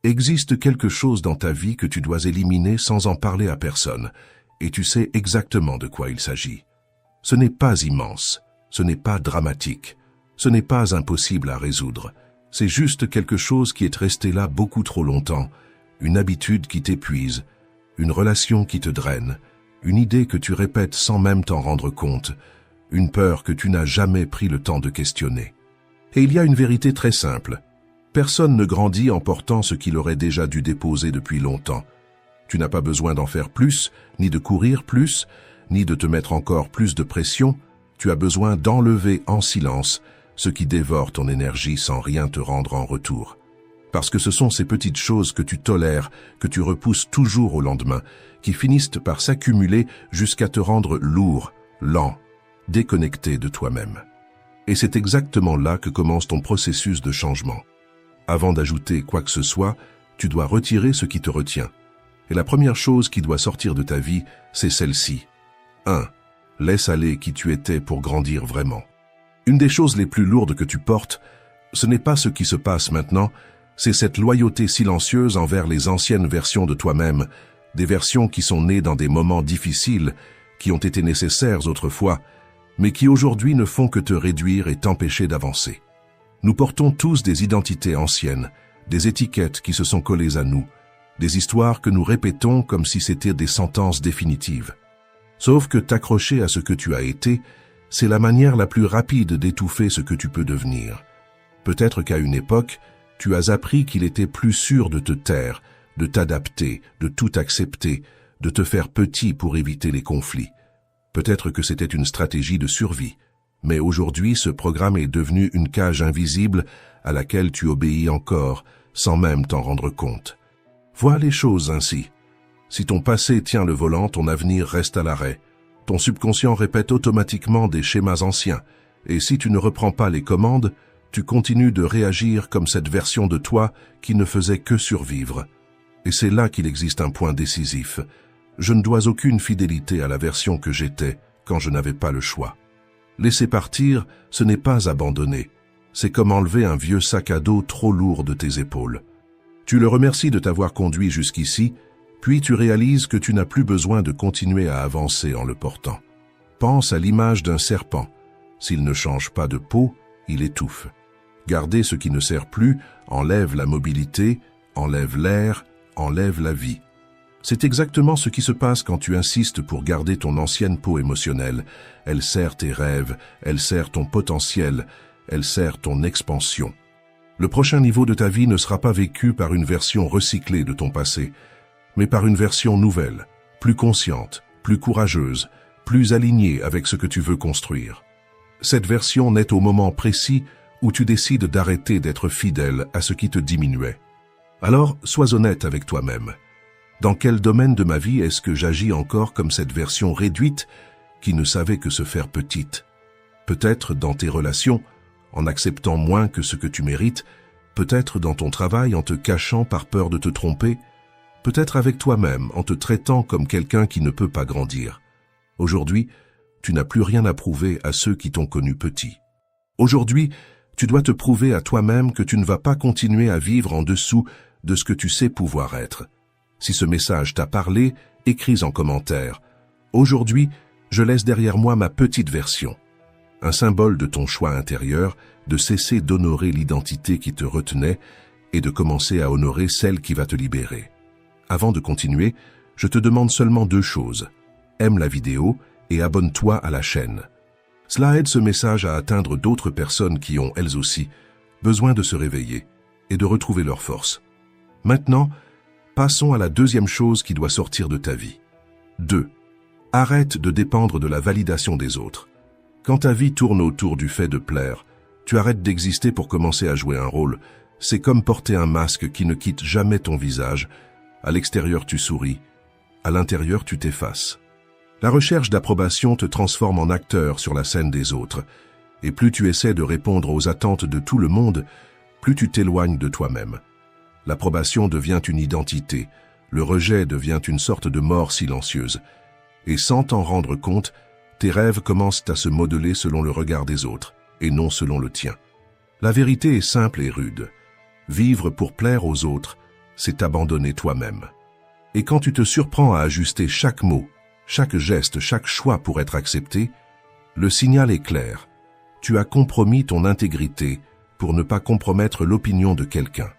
Existe quelque chose dans ta vie que tu dois éliminer sans en parler à personne, et tu sais exactement de quoi il s'agit. Ce n'est pas immense, ce n'est pas dramatique, ce n'est pas impossible à résoudre. C'est juste quelque chose qui est resté là beaucoup trop longtemps, une habitude qui t'épuise, une relation qui te draine, une idée que tu répètes sans même t'en rendre compte, une peur que tu n'as jamais pris le temps de questionner. Et il y a une vérité très simple. Personne ne grandit en portant ce qu'il aurait déjà dû déposer depuis longtemps. Tu n'as pas besoin d'en faire plus, ni de courir plus, ni de te mettre encore plus de pression. Tu as besoin d'enlever en silence ce qui dévore ton énergie sans rien te rendre en retour. Parce que ce sont ces petites choses que tu tolères, que tu repousses toujours au lendemain, qui finissent par s'accumuler jusqu'à te rendre lourd, lent, déconnecté de toi-même. Et c'est exactement là que commence ton processus de changement. Avant d'ajouter quoi que ce soit, tu dois retirer ce qui te retient. Et la première chose qui doit sortir de ta vie, c'est celle-ci. 1. Laisse aller qui tu étais pour grandir vraiment. Une des choses les plus lourdes que tu portes, ce n'est pas ce qui se passe maintenant, c'est cette loyauté silencieuse envers les anciennes versions de toi-même, des versions qui sont nées dans des moments difficiles, qui ont été nécessaires autrefois, mais qui aujourd'hui ne font que te réduire et t'empêcher d'avancer. Nous portons tous des identités anciennes, des étiquettes qui se sont collées à nous, des histoires que nous répétons comme si c'était des sentences définitives. Sauf que t'accrocher à ce que tu as été, c'est la manière la plus rapide d'étouffer ce que tu peux devenir. Peut-être qu'à une époque, tu as appris qu'il était plus sûr de te taire, de t'adapter, de tout accepter, de te faire petit pour éviter les conflits. Peut-être que c'était une stratégie de survie. Mais aujourd'hui, ce programme est devenu une cage invisible à laquelle tu obéis encore, sans même t'en rendre compte. Vois les choses ainsi. Si ton passé tient le volant, ton avenir reste à l'arrêt. Ton subconscient répète automatiquement des schémas anciens, et si tu ne reprends pas les commandes, tu continues de réagir comme cette version de toi qui ne faisait que survivre. Et c'est là qu'il existe un point décisif. Je ne dois aucune fidélité à la version que j'étais quand je n'avais pas le choix. Laisser partir, ce n'est pas abandonner. C'est comme enlever un vieux sac à dos trop lourd de tes épaules. Tu le remercies de t'avoir conduit jusqu'ici, puis tu réalises que tu n'as plus besoin de continuer à avancer en le portant. Pense à l'image d'un serpent. S'il ne change pas de peau, il étouffe. Garder ce qui ne sert plus enlève la mobilité, enlève l'air, enlève la vie. C'est exactement ce qui se passe quand tu insistes pour garder ton ancienne peau émotionnelle. Elle sert tes rêves, elle sert ton potentiel, elle sert ton expansion. Le prochain niveau de ta vie ne sera pas vécu par une version recyclée de ton passé, mais par une version nouvelle, plus consciente, plus courageuse, plus alignée avec ce que tu veux construire. Cette version naît au moment précis où tu décides d'arrêter d'être fidèle à ce qui te diminuait. Alors, sois honnête avec toi-même. Dans quel domaine de ma vie est-ce que j'agis encore comme cette version réduite qui ne savait que se faire petite? Peut-être dans tes relations, en acceptant moins que ce que tu mérites, peut-être dans ton travail en te cachant par peur de te tromper, peut-être avec toi-même en te traitant comme quelqu'un qui ne peut pas grandir. Aujourd'hui, tu n'as plus rien à prouver à ceux qui t'ont connu petit. Aujourd'hui, tu dois te prouver à toi-même que tu ne vas pas continuer à vivre en dessous de ce que tu sais pouvoir être. Si ce message t'a parlé, écris en commentaire. Aujourd'hui, je laisse derrière moi ma petite version. Un symbole de ton choix intérieur, de cesser d'honorer l'identité qui te retenait et de commencer à honorer celle qui va te libérer. Avant de continuer, je te demande seulement 2 choses. Aime la vidéo et abonne-toi à la chaîne. Cela aide ce message à atteindre d'autres personnes qui ont, elles aussi, besoin de se réveiller et de retrouver leur force. Maintenant, passons à la 2e chose qui doit sortir de ta vie. 2. Arrête de dépendre de la validation des autres. Quand ta vie tourne autour du fait de plaire, tu arrêtes d'exister pour commencer à jouer un rôle. C'est comme porter un masque qui ne quitte jamais ton visage. À l'extérieur, tu souris. À l'intérieur, tu t'effaces. La recherche d'approbation te transforme en acteur sur la scène des autres. Et plus tu essaies de répondre aux attentes de tout le monde, plus tu t'éloignes de toi-même. L'approbation devient une identité. Le rejet devient une sorte de mort silencieuse. Et sans t'en rendre compte, tes rêves commencent à se modeler selon le regard des autres, et non selon le tien. La vérité est simple et rude. Vivre pour plaire aux autres, c'est t'abandonner toi-même. Et quand tu te surprends à ajuster chaque mot, chaque geste, chaque choix pour être accepté, le signal est clair. Tu as compromis ton intégrité pour ne pas compromettre l'opinion de quelqu'un.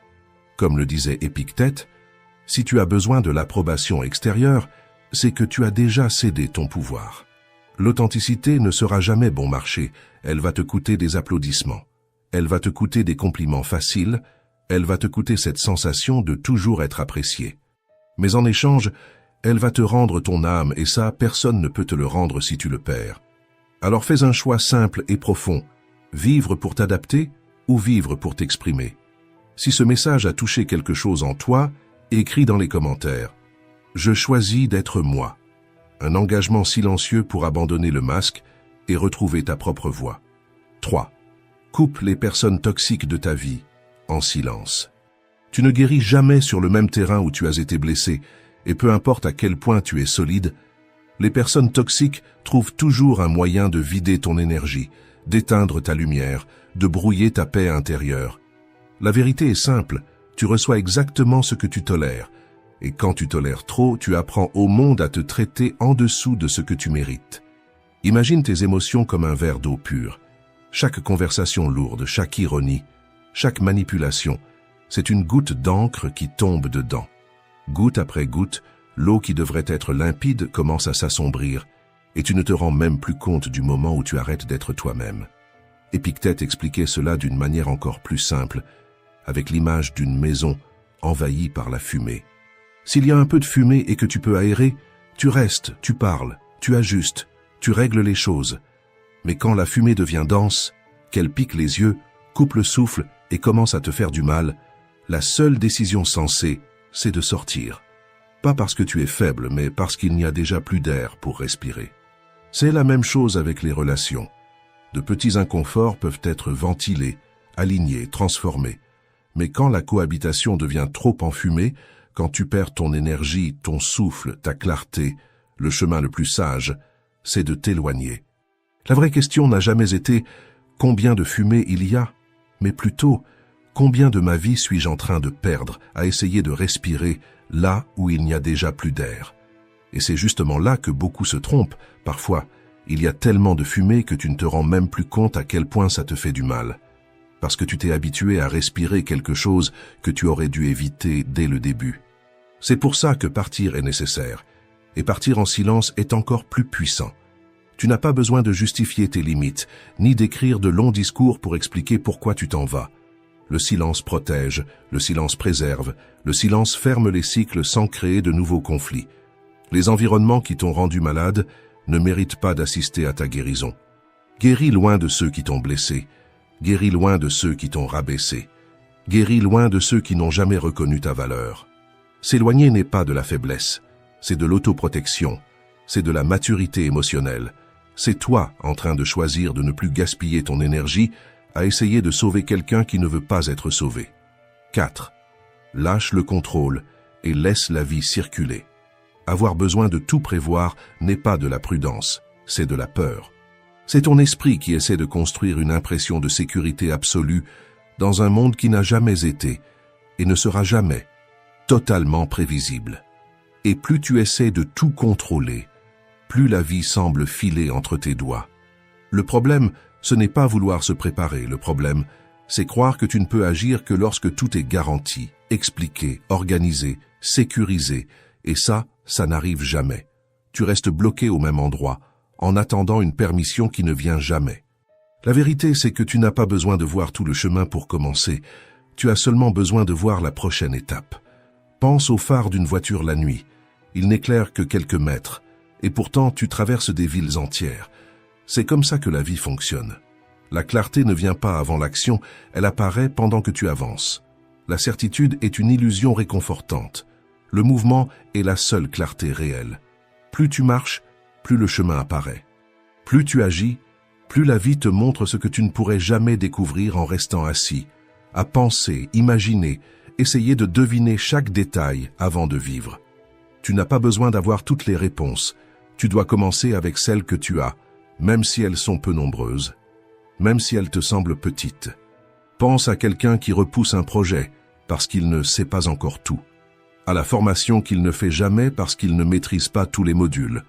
Comme le disait Épictète, si tu as besoin de l'approbation extérieure, c'est que tu as déjà cédé ton pouvoir. L'authenticité ne sera jamais bon marché, elle va te coûter des applaudissements. Elle va te coûter des compliments faciles, elle va te coûter cette sensation de toujours être apprécié. Mais en échange, elle va te rendre ton âme et ça, personne ne peut te le rendre si tu le perds. Alors fais un choix simple et profond, vivre pour t'adapter ou vivre pour t'exprimer. Si ce message a touché quelque chose en toi, écris dans les commentaires. Je choisis d'être moi. Un engagement silencieux pour abandonner le masque et retrouver ta propre voix. 3. Coupe les personnes toxiques de ta vie, en silence. Tu ne guéris jamais sur le même terrain où tu as été blessé, et peu importe à quel point tu es solide, les personnes toxiques trouvent toujours un moyen de vider ton énergie, d'éteindre ta lumière, de brouiller ta paix intérieure. La vérité est simple, tu reçois exactement ce que tu tolères, et quand tu tolères trop, tu apprends au monde à te traiter en dessous de ce que tu mérites. Imagine tes émotions comme un verre d'eau pure. Chaque conversation lourde, chaque ironie, chaque manipulation, c'est une goutte d'encre qui tombe dedans. Goutte après goutte, l'eau qui devrait être limpide commence à s'assombrir, et tu ne te rends même plus compte du moment où tu arrêtes d'être toi-même. Épictète expliquait cela d'une manière encore plus simple, avec l'image d'une maison envahie par la fumée. S'il y a un peu de fumée et que tu peux aérer, tu restes, tu parles, tu ajustes, tu règles les choses. Mais quand la fumée devient dense, qu'elle pique les yeux, coupe le souffle et commence à te faire du mal, la seule décision sensée, c'est de sortir. Pas parce que tu es faible, mais parce qu'il n'y a déjà plus d'air pour respirer. C'est la même chose avec les relations. De petits inconforts peuvent être ventilés, alignés, transformés. Mais quand la cohabitation devient trop enfumée, quand tu perds ton énergie, ton souffle, ta clarté, le chemin le plus sage, c'est de t'éloigner. La vraie question n'a jamais été « combien de fumée il y a ?» mais plutôt « combien de ma vie suis-je en train de perdre à essayer de respirer là où il n'y a déjà plus d'air ?» Et c'est justement là que beaucoup se trompent. Parfois, il y a tellement de fumée que tu ne te rends même plus compte à quel point ça te fait du mal. Parce que tu t'es habitué à respirer quelque chose que tu aurais dû éviter dès le début. C'est pour ça que partir est nécessaire. Et partir en silence est encore plus puissant. Tu n'as pas besoin de justifier tes limites, ni d'écrire de longs discours pour expliquer pourquoi tu t'en vas. Le silence protège, le silence préserve, le silence ferme les cycles sans créer de nouveaux conflits. Les environnements qui t'ont rendu malade ne méritent pas d'assister à ta guérison. Guéris loin de ceux qui t'ont blessé, guéris loin de ceux qui t'ont rabaissé, guéris loin de ceux qui n'ont jamais reconnu ta valeur. S'éloigner n'est pas de la faiblesse, c'est de l'autoprotection, c'est de la maturité émotionnelle. C'est toi en train de choisir de ne plus gaspiller ton énergie à essayer de sauver quelqu'un qui ne veut pas être sauvé. 4. Lâche le contrôle et laisse la vie circuler. Avoir besoin de tout prévoir n'est pas de la prudence, c'est de la peur. C'est ton esprit qui essaie de construire une impression de sécurité absolue dans un monde qui n'a jamais été et ne sera jamais totalement prévisible. Et plus tu essaies de tout contrôler, plus la vie semble filer entre tes doigts. Le problème, ce n'est pas vouloir se préparer. Le problème, c'est croire que tu ne peux agir que lorsque tout est garanti, expliqué, organisé, sécurisé. Et ça n'arrive jamais. Tu restes bloqué au même endroit, en attendant une permission qui ne vient jamais. La vérité, c'est que tu n'as pas besoin de voir tout le chemin pour commencer. Tu as seulement besoin de voir la prochaine étape. Pense au phare d'une voiture la nuit. Il n'éclaire que quelques mètres. Et pourtant, tu traverses des villes entières. C'est comme ça que la vie fonctionne. La clarté ne vient pas avant l'action, elle apparaît pendant que tu avances. La certitude est une illusion réconfortante. Le mouvement est la seule clarté réelle. Plus tu marches, plus le chemin apparaît. Plus tu agis, plus la vie te montre ce que tu ne pourrais jamais découvrir en restant assis, à penser, imaginer, essayer de deviner chaque détail avant de vivre. Tu n'as pas besoin d'avoir toutes les réponses. Tu dois commencer avec celles que tu as, même si elles sont peu nombreuses, même si elles te semblent petites. Pense à quelqu'un qui repousse un projet, parce qu'il ne sait pas encore tout, à la formation qu'il ne fait jamais parce qu'il ne maîtrise pas tous les modules,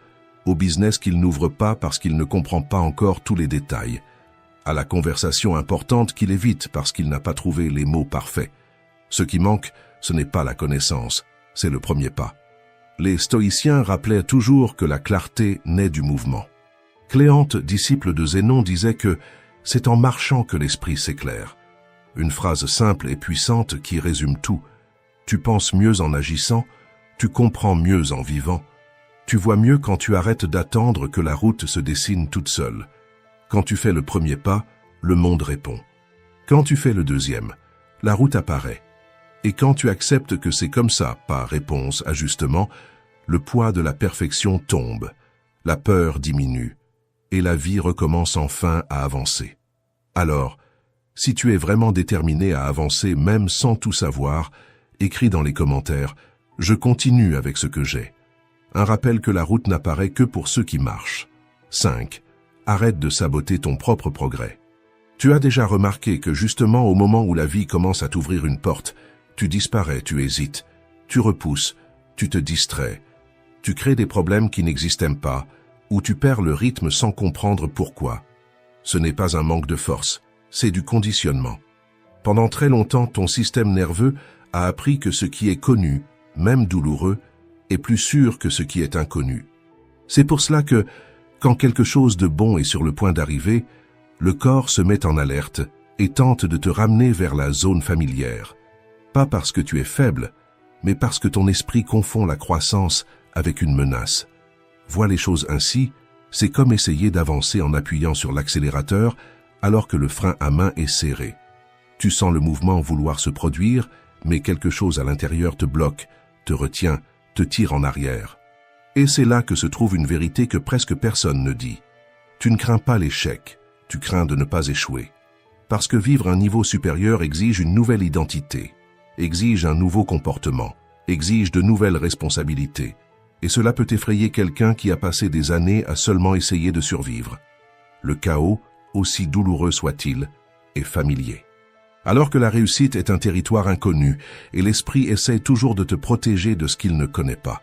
au business qu'il n'ouvre pas parce qu'il ne comprend pas encore tous les détails, à la conversation importante qu'il évite parce qu'il n'a pas trouvé les mots parfaits. Ce qui manque, ce n'est pas la connaissance, c'est le premier pas. Les stoïciens rappelaient toujours que la clarté naît du mouvement. Cléante, disciple de Zénon, disait que c'est en marchant que l'esprit s'éclaire. Une phrase simple et puissante qui résume tout. Tu penses mieux en agissant, tu comprends mieux en vivant, tu vois mieux quand tu arrêtes d'attendre que la route se dessine toute seule. Quand tu fais le premier pas, le monde répond. Quand tu fais le deuxième, la route apparaît. Et quand tu acceptes que c'est comme ça, par réponse, ajustement, le poids de la perfection tombe, la peur diminue, et la vie recommence enfin à avancer. Alors, si tu es vraiment déterminé à avancer même sans tout savoir, écris dans les commentaires « Je continue avec ce que j'ai ». Un rappel que la route n'apparaît que pour ceux qui marchent. 5. Arrête de saboter ton propre progrès. Tu as déjà remarqué que justement au moment où la vie commence à t'ouvrir une porte, tu disparais, tu hésites, tu repousses, tu te distrais, tu crées des problèmes qui n'existent pas, ou tu perds le rythme sans comprendre pourquoi. Ce n'est pas un manque de force, c'est du conditionnement. Pendant très longtemps, ton système nerveux a appris que ce qui est connu, même douloureux, est plus sûr que ce qui est inconnu. C'est pour cela que, quand quelque chose de bon est sur le point d'arriver, le corps se met en alerte et tente de te ramener vers la zone familière. Pas parce que tu es faible, mais parce que ton esprit confond la croissance avec une menace. Vois les choses ainsi, c'est comme essayer d'avancer en appuyant sur l'accélérateur alors que le frein à main est serré. Tu sens le mouvement vouloir se produire, mais quelque chose à l'intérieur te bloque, te retient, te tire en arrière. Et c'est là que se trouve une vérité que presque personne ne dit. Tu ne crains pas l'échec, tu crains de ne pas échouer. Parce que vivre un niveau supérieur exige une nouvelle identité, exige un nouveau comportement, exige de nouvelles responsabilités. Et cela peut effrayer quelqu'un qui a passé des années à seulement essayer de survivre. Le chaos, aussi douloureux soit-il, est familier. Alors que la réussite est un territoire inconnu et l'esprit essaie toujours de te protéger de ce qu'il ne connaît pas.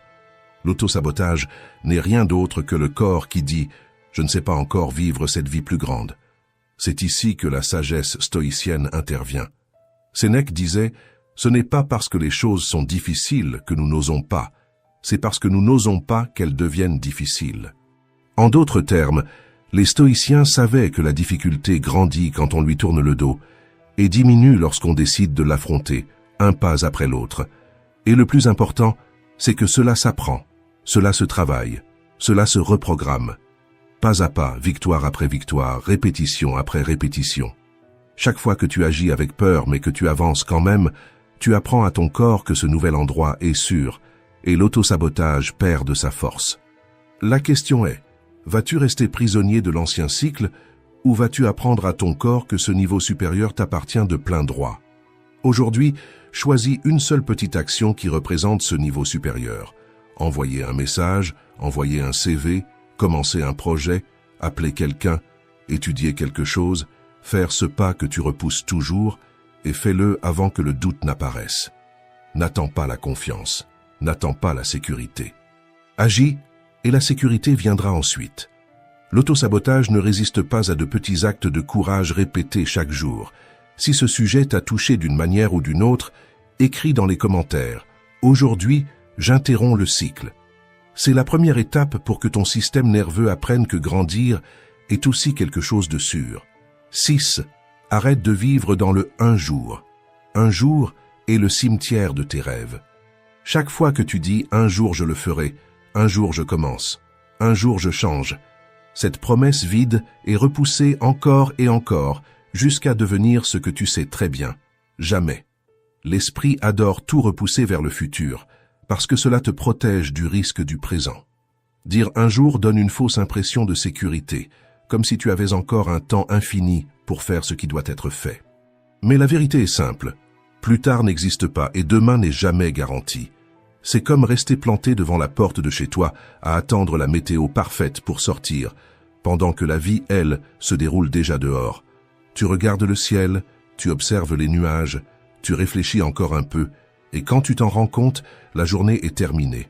L'autosabotage n'est rien d'autre que le corps qui dit « Je ne sais pas encore vivre cette vie plus grande ». C'est ici que la sagesse stoïcienne intervient. Sénèque disait « Ce n'est pas parce que les choses sont difficiles que nous n'osons pas, c'est parce que nous n'osons pas qu'elles deviennent difficiles. » En d'autres termes, les stoïciens savaient que la difficulté grandit quand on lui tourne le dos et diminue lorsqu'on décide de l'affronter, un pas après l'autre. Et le plus important, c'est que cela s'apprend, cela se travaille, cela se reprogramme. Pas à pas, victoire après victoire, répétition après répétition. Chaque fois que tu agis avec peur mais que tu avances quand même, tu apprends à ton corps que ce nouvel endroit est sûr et l'autosabotage perd de sa force. La question est, vas-tu rester prisonnier de l'ancien cycle ou vas-tu apprendre à ton corps que ce niveau supérieur t'appartient de plein droit? Aujourd'hui, choisis une seule petite action qui représente ce niveau supérieur. Envoyer un message, envoyer un CV, commencer un projet, appeler quelqu'un, étudier quelque chose, faire ce pas que tu repousses toujours et fais-le avant que le doute n'apparaisse. N'attends pas la confiance, n'attends pas la sécurité. Agis et la sécurité viendra ensuite. L'autosabotage ne résiste pas à de petits actes de courage répétés chaque jour. Si ce sujet t'a touché d'une manière ou d'une autre, écris dans les commentaires « Aujourd'hui, j'interromps le cycle ». C'est la première étape pour que ton système nerveux apprenne que grandir est aussi quelque chose de sûr. 6. Arrête de vivre dans le « un jour ». Un jour est le cimetière de tes rêves. Chaque fois que tu dis « un jour je le ferai »,« un jour je commence »,« un jour je change », cette promesse vide est repoussée encore et encore jusqu'à devenir ce que tu sais très bien. Jamais. L'esprit adore tout repousser vers le futur, parce que cela te protège du risque du présent. Dire un jour donne une fausse impression de sécurité, comme si tu avais encore un temps infini pour faire ce qui doit être fait. Mais la vérité est simple. Plus tard n'existe pas et demain n'est jamais garanti. C'est comme rester planté devant la porte de chez toi à attendre la météo parfaite pour sortir, pendant que la vie, elle, se déroule déjà dehors. Tu regardes le ciel, tu observes les nuages, Tu réfléchis encore un peu, et quand tu t'en rends compte, la journée est terminée.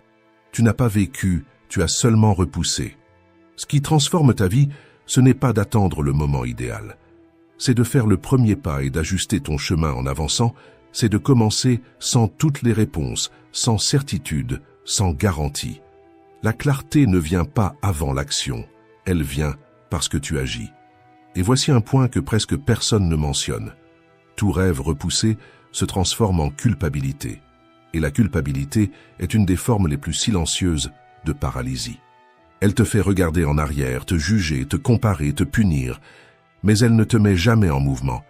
Tu n'as pas vécu, tu as seulement repoussé. Ce qui transforme ta vie, ce n'est pas d'attendre le moment idéal. C'est de faire le premier pas et d'ajuster ton chemin en avançant, c'est de commencer sans toutes les réponses, sans certitude, sans garantie. La clarté ne vient pas avant l'action, elle vient parce que tu agis. Et voici un point que presque personne ne mentionne. Tout rêve repoussé se transforme en culpabilité. Et la culpabilité est une des formes les plus silencieuses de paralysie. Elle te fait regarder en arrière, te juger, te comparer, te punir, mais elle ne te met jamais en mouvement.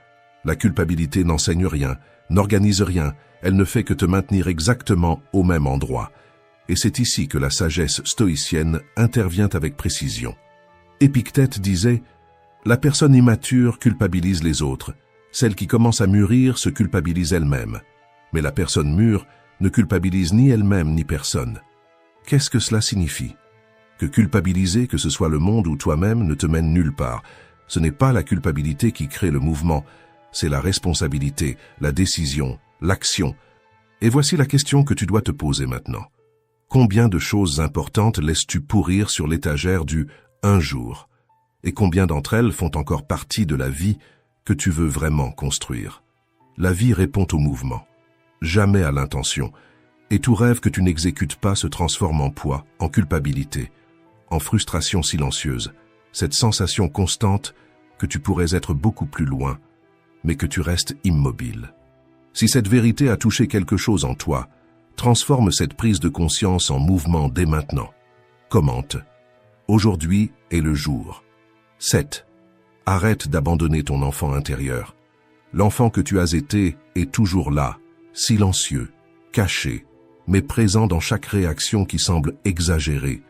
La culpabilité n'enseigne rien, n'organise rien, elle ne fait que te maintenir exactement au même endroit. Et c'est ici que la sagesse stoïcienne intervient avec précision. Épictète disait « La personne immature culpabilise les autres, celle qui commence à mûrir se culpabilise elle-même. Mais la personne mûre ne culpabilise ni elle-même ni personne. » Qu'est-ce que cela signifie? Que culpabiliser, que ce soit le monde ou toi-même, ne te mène nulle part. Ce n'est pas la culpabilité qui crée le mouvement, c'est la responsabilité, la décision, l'action. Et voici la question que tu dois te poser maintenant. Combien de choses importantes laisses-tu pourrir sur l'étagère du « un jour » et combien d'entre elles font encore partie de la vie que tu veux vraiment construire? La vie répond au mouvement, jamais à l'intention, et tout rêve que tu n'exécutes pas se transforme en poids, en culpabilité, en frustration silencieuse, cette sensation constante que tu pourrais être beaucoup plus loin, mais que tu restes immobile. Si cette vérité a touché quelque chose en toi, transforme cette prise de conscience en mouvement dès maintenant. Commente. Aujourd'hui est le jour. 7. Arrête d'abandonner ton enfant intérieur. L'enfant que tu as été est toujours là, silencieux, caché, mais présent dans chaque réaction qui semble exagérée,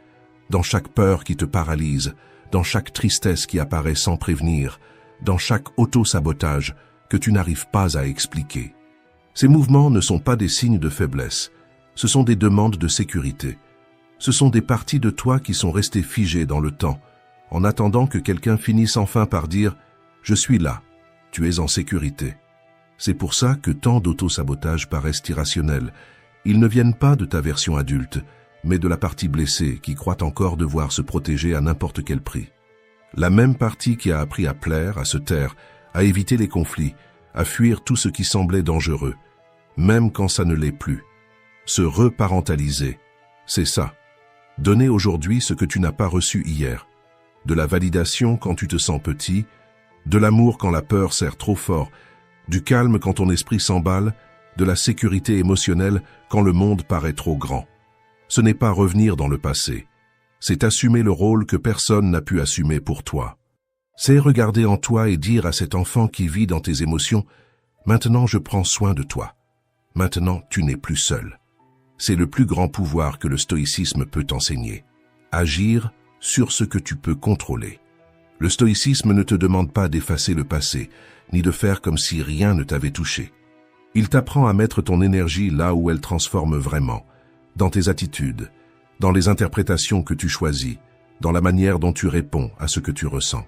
dans chaque peur qui te paralyse, dans chaque tristesse qui apparaît sans prévenir, dans chaque auto-sabotage que tu n'arrives pas à expliquer. Ces mouvements ne sont pas des signes de faiblesse, ce sont des demandes de sécurité. Ce sont des parties de toi qui sont restées figées dans le temps, en attendant que quelqu'un finisse enfin par dire « Je suis là, tu es en sécurité ». C'est pour ça que tant d'auto-sabotages paraissent irrationnels. Ils ne viennent pas de ta version adulte, mais de la partie blessée qui croit encore devoir se protéger à n'importe quel prix. La même partie qui a appris à plaire, à se taire, à éviter les conflits, à fuir tout ce qui semblait dangereux, même quand ça ne l'est plus. Se reparentaliser, c'est ça. Donner aujourd'hui ce que tu n'as pas reçu hier. De la validation quand tu te sens petit, de l'amour quand la peur serre trop fort, du calme quand ton esprit s'emballe, de la sécurité émotionnelle quand le monde paraît trop grand. Ce n'est pas revenir dans le passé, c'est assumer le rôle que personne n'a pu assumer pour toi. C'est regarder en toi et dire à cet enfant qui vit dans tes émotions « Maintenant je prends soin de toi. Maintenant tu n'es plus seul. » C'est le plus grand pouvoir que le stoïcisme peut t'enseigner. Agir sur ce que tu peux contrôler. Le stoïcisme ne te demande pas d'effacer le passé, ni de faire comme si rien ne t'avait touché. Il t'apprend à mettre ton énergie là où elle transforme vraiment, dans tes attitudes, dans les interprétations que tu choisis, dans la manière dont tu réponds à ce que tu ressens.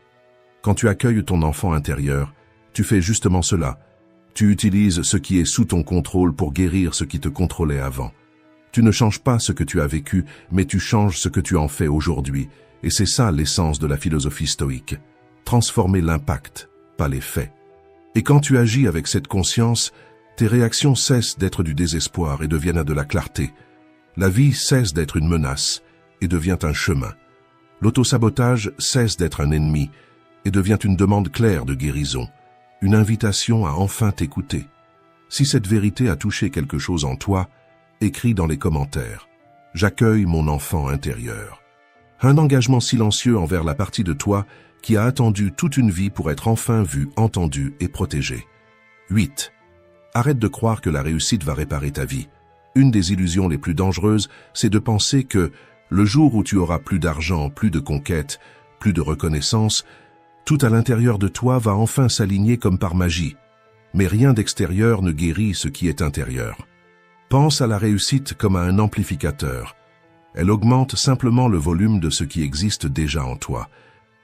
Quand tu accueilles ton enfant intérieur, tu fais justement cela. Tu utilises ce qui est sous ton contrôle pour guérir ce qui te contrôlait avant. Tu ne changes pas ce que tu as vécu, mais tu changes ce que tu en fais aujourd'hui. Et c'est ça l'essence de la philosophie stoïque. Transformer l'impact, pas les faits. Et quand tu agis avec cette conscience, tes réactions cessent d'être du désespoir et deviennent de la clarté. La vie cesse d'être une menace et devient un chemin. L'autosabotage cesse d'être un ennemi et devient une demande claire de guérison, une invitation à enfin t'écouter. Si cette vérité a touché quelque chose en toi, écris dans les commentaires « J'accueille mon enfant intérieur ». Un engagement silencieux envers la partie de toi qui a attendu toute une vie pour être enfin vue, entendue et protégée. 8. Arrête de croire que la réussite va réparer ta vie. Une des illusions les plus dangereuses, c'est de penser que le jour où tu auras plus d'argent, plus de conquêtes, plus de reconnaissance, tout à l'intérieur de toi va enfin s'aligner comme par magie. Mais rien d'extérieur ne guérit ce qui est intérieur. Pense à la réussite comme à un amplificateur. Elle augmente simplement le volume de ce qui existe déjà en toi.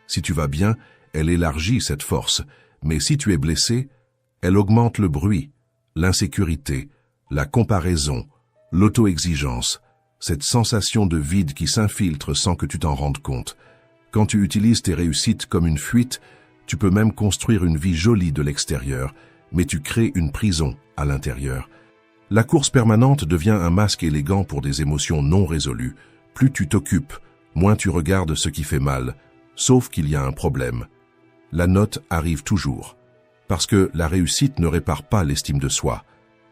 Si tu vas bien, elle élargit cette force, mais si tu es blessé, elle augmente le bruit, l'insécurité, la comparaison, l'auto-exigence, cette sensation de vide qui s'infiltre sans que tu t'en rendes compte. Quand tu utilises tes réussites comme une fuite, tu peux même construire une vie jolie de l'extérieur, mais tu crées une prison à l'intérieur. La course permanente devient un masque élégant pour des émotions non résolues. Plus tu t'occupes, moins tu regardes ce qui fait mal, sauf qu'il y a un problème. La note arrive toujours, parce que la réussite ne répare pas l'estime de soi.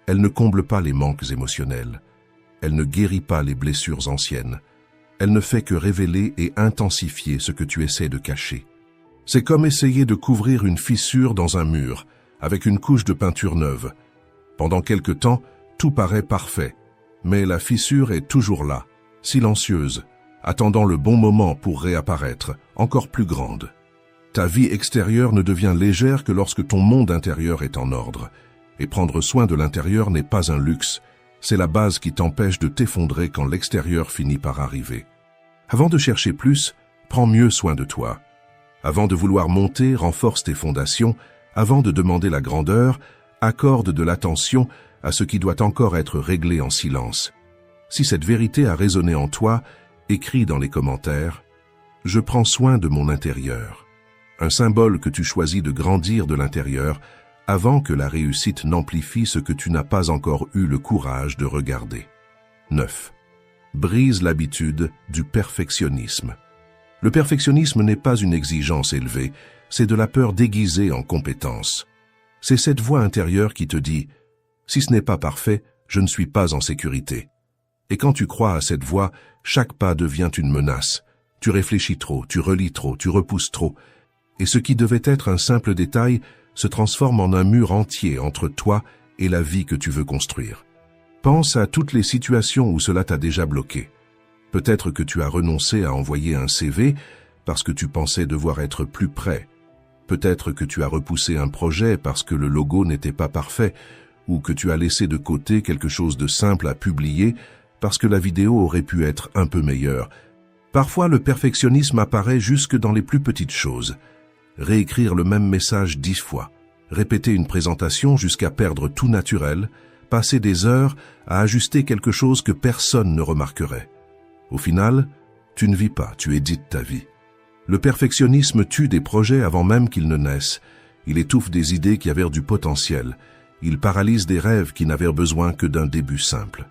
Elle ne comble pas les manques émotionnels. Elle ne guérit pas les blessures anciennes. Elle ne fait que révéler et intensifier ce que tu essaies de cacher. C'est comme essayer de couvrir une fissure dans un mur, avec une couche de peinture neuve. Pendant quelque temps, tout paraît parfait, mais la fissure est toujours là, silencieuse, attendant le bon moment pour réapparaître, encore plus grande. Ta vie extérieure ne devient légère que lorsque ton monde intérieur est en ordre. Et prendre soin de l'intérieur n'est pas un luxe, c'est la base qui t'empêche de t'effondrer quand l'extérieur finit par arriver. Avant de chercher plus, prends mieux soin de toi. Avant de vouloir monter, renforce tes fondations. Avant de demander la grandeur, accorde de l'attention à ce qui doit encore être réglé en silence. Si cette vérité a résonné en toi, écris dans les commentaires « Je prends soin de mon intérieur ». Un symbole que tu choisis de grandir de l'intérieur avant que la réussite n'amplifie ce que tu n'as pas encore eu le courage de regarder. 9. Brise l'habitude du perfectionnisme. Le perfectionnisme n'est pas une exigence élevée, c'est de la peur déguisée en compétence. C'est cette voix intérieure qui te dit « Si ce n'est pas parfait, je ne suis pas en sécurité ». Et quand tu crois à cette voix, chaque pas devient une menace. Tu réfléchis trop, tu relis trop, tu repousses trop. Et ce qui devait être un simple détail se transforme en un mur entier entre toi et la vie que tu veux construire. Pense à toutes les situations où cela t'a déjà bloqué. Peut-être que tu as renoncé à envoyer un CV parce que tu pensais devoir être plus près. Peut-être que tu as repoussé un projet parce que le logo n'était pas parfait, ou que tu as laissé de côté quelque chose de simple à publier parce que la vidéo aurait pu être un peu meilleure. Parfois, le perfectionnisme apparaît jusque dans les plus petites choses. Réécrire le même message 10 fois, répéter une présentation jusqu'à perdre tout naturel, passer des heures à ajuster quelque chose que personne ne remarquerait. Au final, tu ne vis pas, tu édites ta vie. Le perfectionnisme tue des projets avant même qu'ils ne naissent. Il étouffe des idées qui avaient du potentiel. Il paralyse des rêves qui n'avaient besoin que d'un début simple.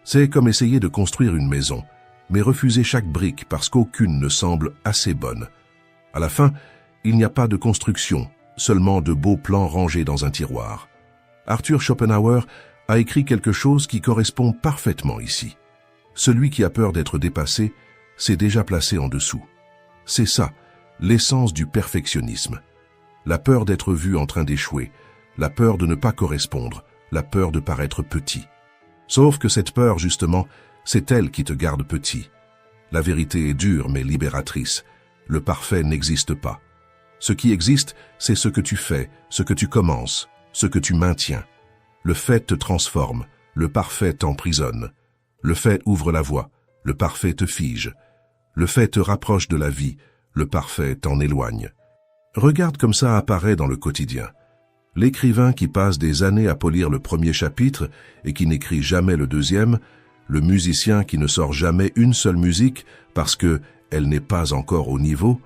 C'est comme essayer de construire une maison, mais refuser chaque brique parce qu'aucune ne semble assez bonne. À la fin, il n'y a pas de construction, seulement de beaux plans rangés dans un tiroir. Arthur Schopenhauer a écrit quelque chose qui correspond parfaitement ici. Celui qui a peur d'être dépassé s'est déjà placé en dessous. C'est ça, l'essence du perfectionnisme. La peur d'être vu en train d'échouer, la peur de ne pas correspondre, la peur de paraître petit. Sauf que cette peur, justement, c'est elle qui te garde petit. La vérité est dure mais libératrice. Le parfait n'existe pas. Ce qui existe, c'est ce que tu fais, ce que tu commences, ce que tu maintiens. Le fait te transforme, le parfait t'emprisonne. Le fait ouvre la voie, le parfait te fige. Le fait te rapproche de la vie, le parfait t'en éloigne. Regarde comme ça apparaît dans le quotidien. L'écrivain qui passe des années à polir le premier chapitre et qui n'écrit jamais le deuxième, le musicien qui ne sort jamais une seule musique parce que elle n'est pas encore au niveau,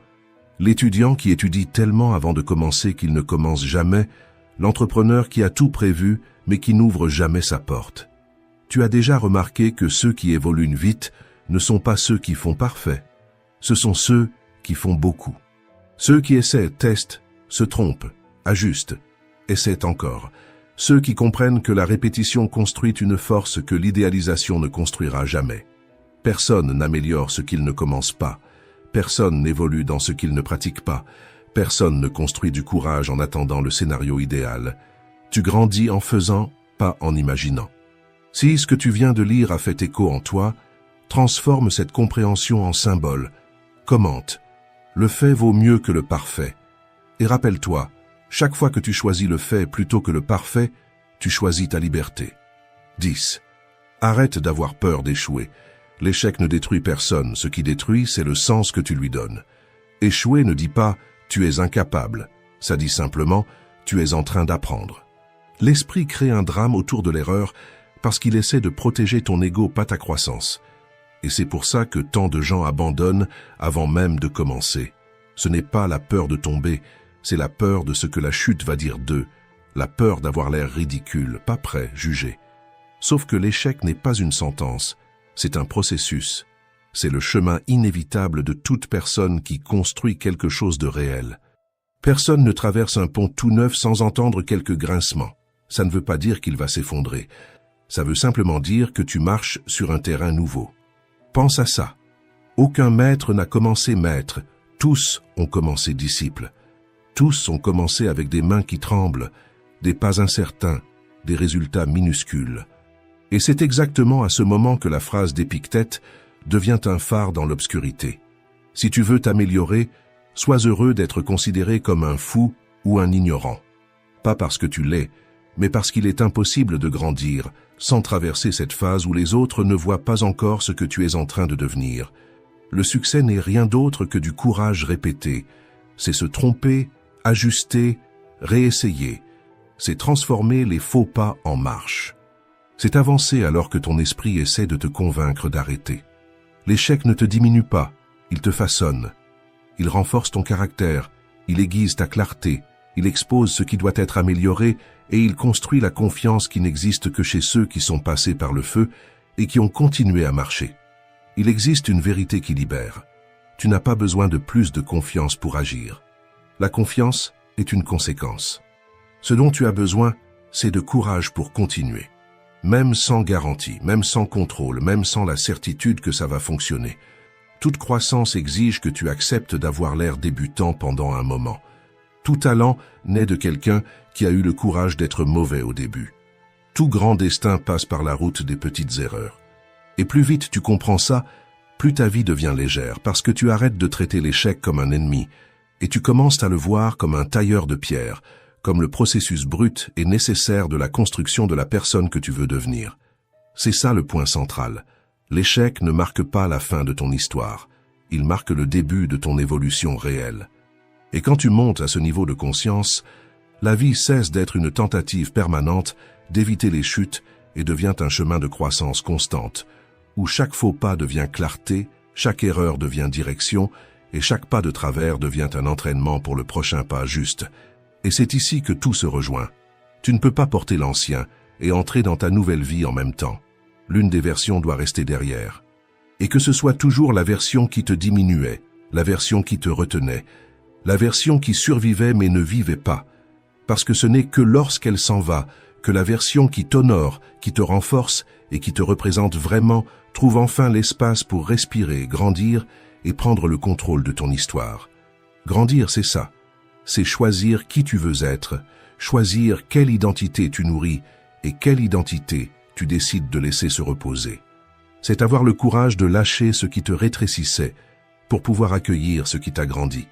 l'étudiant qui étudie tellement avant de commencer qu'il ne commence jamais, l'entrepreneur qui a tout prévu mais qui n'ouvre jamais sa porte. Tu as déjà remarqué que ceux qui évoluent vite ne sont pas ceux qui font parfait. Ce sont ceux qui font beaucoup. Ceux qui essaient, testent, se trompent, ajustent, essaient encore. Ceux qui comprennent que la répétition construit une force que l'idéalisation ne construira jamais. Personne n'améliore ce qu'il ne commence pas. Personne n'évolue dans ce qu'il ne pratique pas. Personne ne construit du courage en attendant le scénario idéal. Tu grandis en faisant, pas en imaginant. Si ce que tu viens de lire a fait écho en toi, transforme cette compréhension en symbole. Commente. Le fait vaut mieux que le parfait. Et rappelle-toi, chaque fois que tu choisis le fait plutôt que le parfait, tu choisis ta liberté. 10. Arrête d'avoir peur d'échouer. L'échec ne détruit personne. Ce qui détruit, c'est le sens que tu lui donnes. Échouer ne dit pas « tu es incapable ». Ça dit simplement « tu es en train d'apprendre ». L'esprit crée un drame autour de l'erreur parce qu'il essaie de protéger ton ego, pas ta croissance. Et c'est pour ça que tant de gens abandonnent avant même de commencer. Ce n'est pas la peur de tomber, c'est la peur de ce que la chute va dire d'eux, la peur d'avoir l'air ridicule, pas prêt, jugé. Sauf que l'échec n'est pas une sentence, c'est un processus. C'est le chemin inévitable de toute personne qui construit quelque chose de réel. Personne ne traverse un pont tout neuf sans entendre quelques grincements. Ça ne veut pas dire qu'il va s'effondrer. Ça veut simplement dire que tu marches sur un terrain nouveau. Pense à ça. Aucun maître n'a commencé maître. Tous ont commencé disciples. Tous ont commencé avec des mains qui tremblent, des pas incertains, des résultats minuscules. Et c'est exactement à ce moment que la phrase d'Épictète devient un phare dans l'obscurité. Si tu veux t'améliorer, sois heureux d'être considéré comme un fou ou un ignorant. Pas parce que tu l'es, mais parce qu'il est impossible de grandir sans traverser cette phase où les autres ne voient pas encore ce que tu es en train de devenir. Le succès n'est rien d'autre que du courage répété. C'est se tromper, ajuster, réessayer. C'est transformer les faux pas en marche. C'est avancer alors que ton esprit essaie de te convaincre d'arrêter. L'échec ne te diminue pas, il te façonne. Il renforce ton caractère, il aiguise ta clarté, il expose ce qui doit être amélioré et il construit la confiance qui n'existe que chez ceux qui sont passés par le feu et qui ont continué à marcher. Il existe une vérité qui libère. Tu n'as pas besoin de plus de confiance pour agir. La confiance est une conséquence. Ce dont tu as besoin, c'est de courage pour continuer. Même sans garantie, même sans contrôle, même sans la certitude que ça va fonctionner. Toute croissance exige que tu acceptes d'avoir l'air débutant pendant un moment. Tout talent naît de quelqu'un qui a eu le courage d'être mauvais au début. Tout grand destin passe par la route des petites erreurs. Et plus vite tu comprends ça, plus ta vie devient légère, parce que tu arrêtes de traiter l'échec comme un ennemi, et tu commences à le voir comme un tailleur de pierre, comme le processus brut et nécessaire de la construction de la personne que tu veux devenir. C'est ça le point central. L'échec ne marque pas la fin de ton histoire, il marque le début de ton évolution réelle. Et quand tu montes à ce niveau de conscience, la vie cesse d'être une tentative permanente d'éviter les chutes et devient un chemin de croissance constante, où chaque faux pas devient clarté, chaque erreur devient direction, et chaque pas de travers devient un entraînement pour le prochain pas juste. Et c'est ici que tout se rejoint. Tu ne peux pas porter l'ancien et entrer dans ta nouvelle vie en même temps. L'une des versions doit rester derrière. Et que ce soit toujours la version qui te diminuait, la version qui te retenait, la version qui survivait mais ne vivait pas. Parce que ce n'est que lorsqu'elle s'en va que la version qui t'honore, qui te renforce et qui te représente vraiment trouve enfin l'espace pour respirer, grandir et prendre le contrôle de ton histoire. Grandir, c'est ça. C'est choisir qui tu veux être, choisir quelle identité tu nourris et quelle identité tu décides de laisser se reposer. C'est avoir le courage de lâcher ce qui te rétrécissait pour pouvoir accueillir ce qui t'a grandi.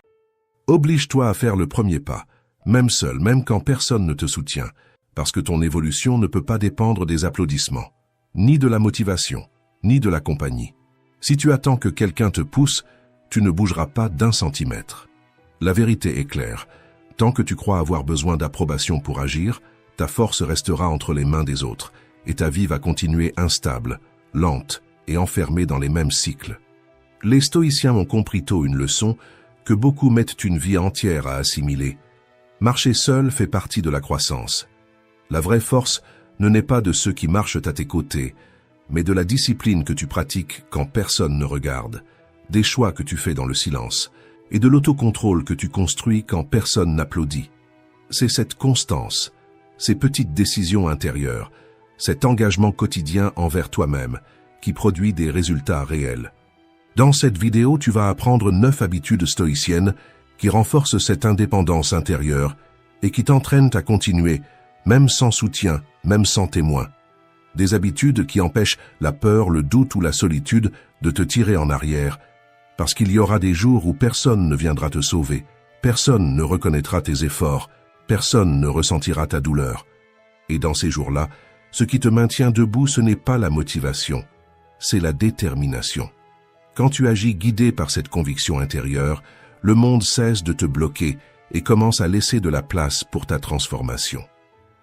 Oblige-toi à faire le premier pas, même seul, même quand personne ne te soutient, parce que ton évolution ne peut pas dépendre des applaudissements, ni de la motivation, ni de la compagnie. Si tu attends que quelqu'un te pousse, tu ne bougeras pas d'un centimètre. La vérité est claire. Tant que tu crois avoir besoin d'approbation pour agir, ta force restera entre les mains des autres, et ta vie va continuer instable, lente et enfermée dans les mêmes cycles. Les stoïciens ont compris tôt une leçon que beaucoup mettent une vie entière à assimiler. Marcher seul fait partie de la croissance. La vraie force ne naît pas de ceux qui marchent à tes côtés, mais de la discipline que tu pratiques quand personne ne regarde, des choix que tu fais dans le silence, et de l'autocontrôle que tu construis quand personne n'applaudit. C'est cette constance, ces petites décisions intérieures, cet engagement quotidien envers toi-même qui produit des résultats réels. Dans cette vidéo, tu vas apprendre 9 habitudes stoïciennes qui renforcent cette indépendance intérieure et qui t'entraînent à continuer, même sans soutien, même sans témoin. Des habitudes qui empêchent la peur, le doute ou la solitude de te tirer en arrière, parce qu'il y aura des jours où personne ne viendra te sauver, personne ne reconnaîtra tes efforts, personne ne ressentira ta douleur. Et dans ces jours-là, ce qui te maintient debout, ce n'est pas la motivation, c'est la détermination. Quand tu agis guidé par cette conviction intérieure, le monde cesse de te bloquer et commence à laisser de la place pour ta transformation.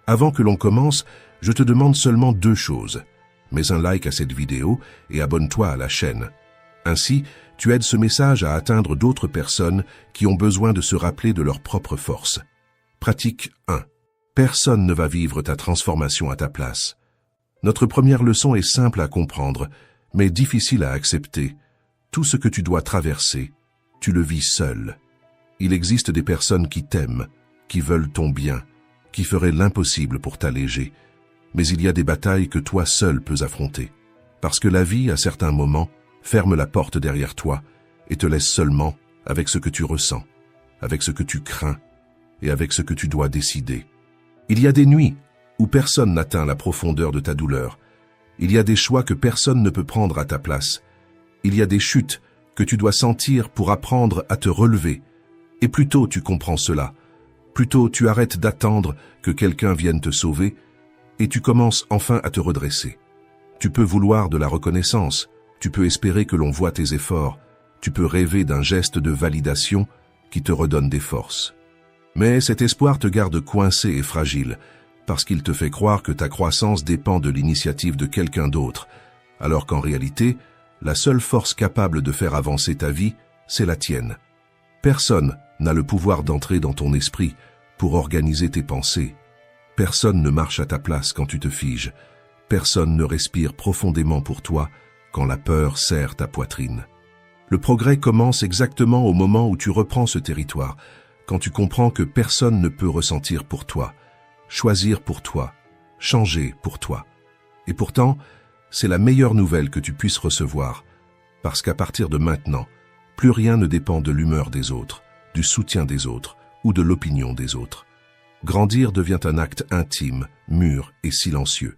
Avant que l'on commence, je te demande seulement 2 choses. Mets un like à cette vidéo et abonne-toi à la chaîne. Ainsi, tu aides ce message à atteindre d'autres personnes qui ont besoin de se rappeler de leur propre force. Pratique 1. Personne ne va vivre ta transformation à ta place. Notre première leçon est simple à comprendre, mais difficile à accepter. Tout ce que tu dois traverser, tu le vis seul. Il existe des personnes qui t'aiment, qui veulent ton bien, qui feraient l'impossible pour t'alléger. Mais il y a des batailles que toi seul peux affronter. Parce que la vie, à certains moments, ferme la porte derrière toi et te laisse seulement avec ce que tu ressens, avec ce que tu crains et avec ce que tu dois décider. Il y a des nuits où personne n'atteint la profondeur de ta douleur. Il y a des choix que personne ne peut prendre à ta place. Il y a des chutes que tu dois sentir pour apprendre à te relever. Et plus tôt tu comprends cela, plus tôt tu arrêtes d'attendre que quelqu'un vienne te sauver et tu commences enfin à te redresser. Tu peux vouloir de la reconnaissance, tu peux espérer que l'on voit tes efforts, tu peux rêver d'un geste de validation qui te redonne des forces. Mais cet espoir te garde coincé et fragile, parce qu'il te fait croire que ta croissance dépend de l'initiative de quelqu'un d'autre, alors qu'en réalité, la seule force capable de faire avancer ta vie, c'est la tienne. Personne n'a le pouvoir d'entrer dans ton esprit pour organiser tes pensées. Personne ne marche à ta place quand tu te figes. Personne ne respire profondément pour toi quand la peur serre ta poitrine. Le progrès commence exactement au moment où tu reprends ce territoire, quand tu comprends que personne ne peut ressentir pour toi, choisir pour toi, changer pour toi. Et pourtant, c'est la meilleure nouvelle que tu puisses recevoir, parce qu'à partir de maintenant, plus rien ne dépend de l'humeur des autres, du soutien des autres ou de l'opinion des autres. Grandir devient un acte intime, mûr et silencieux,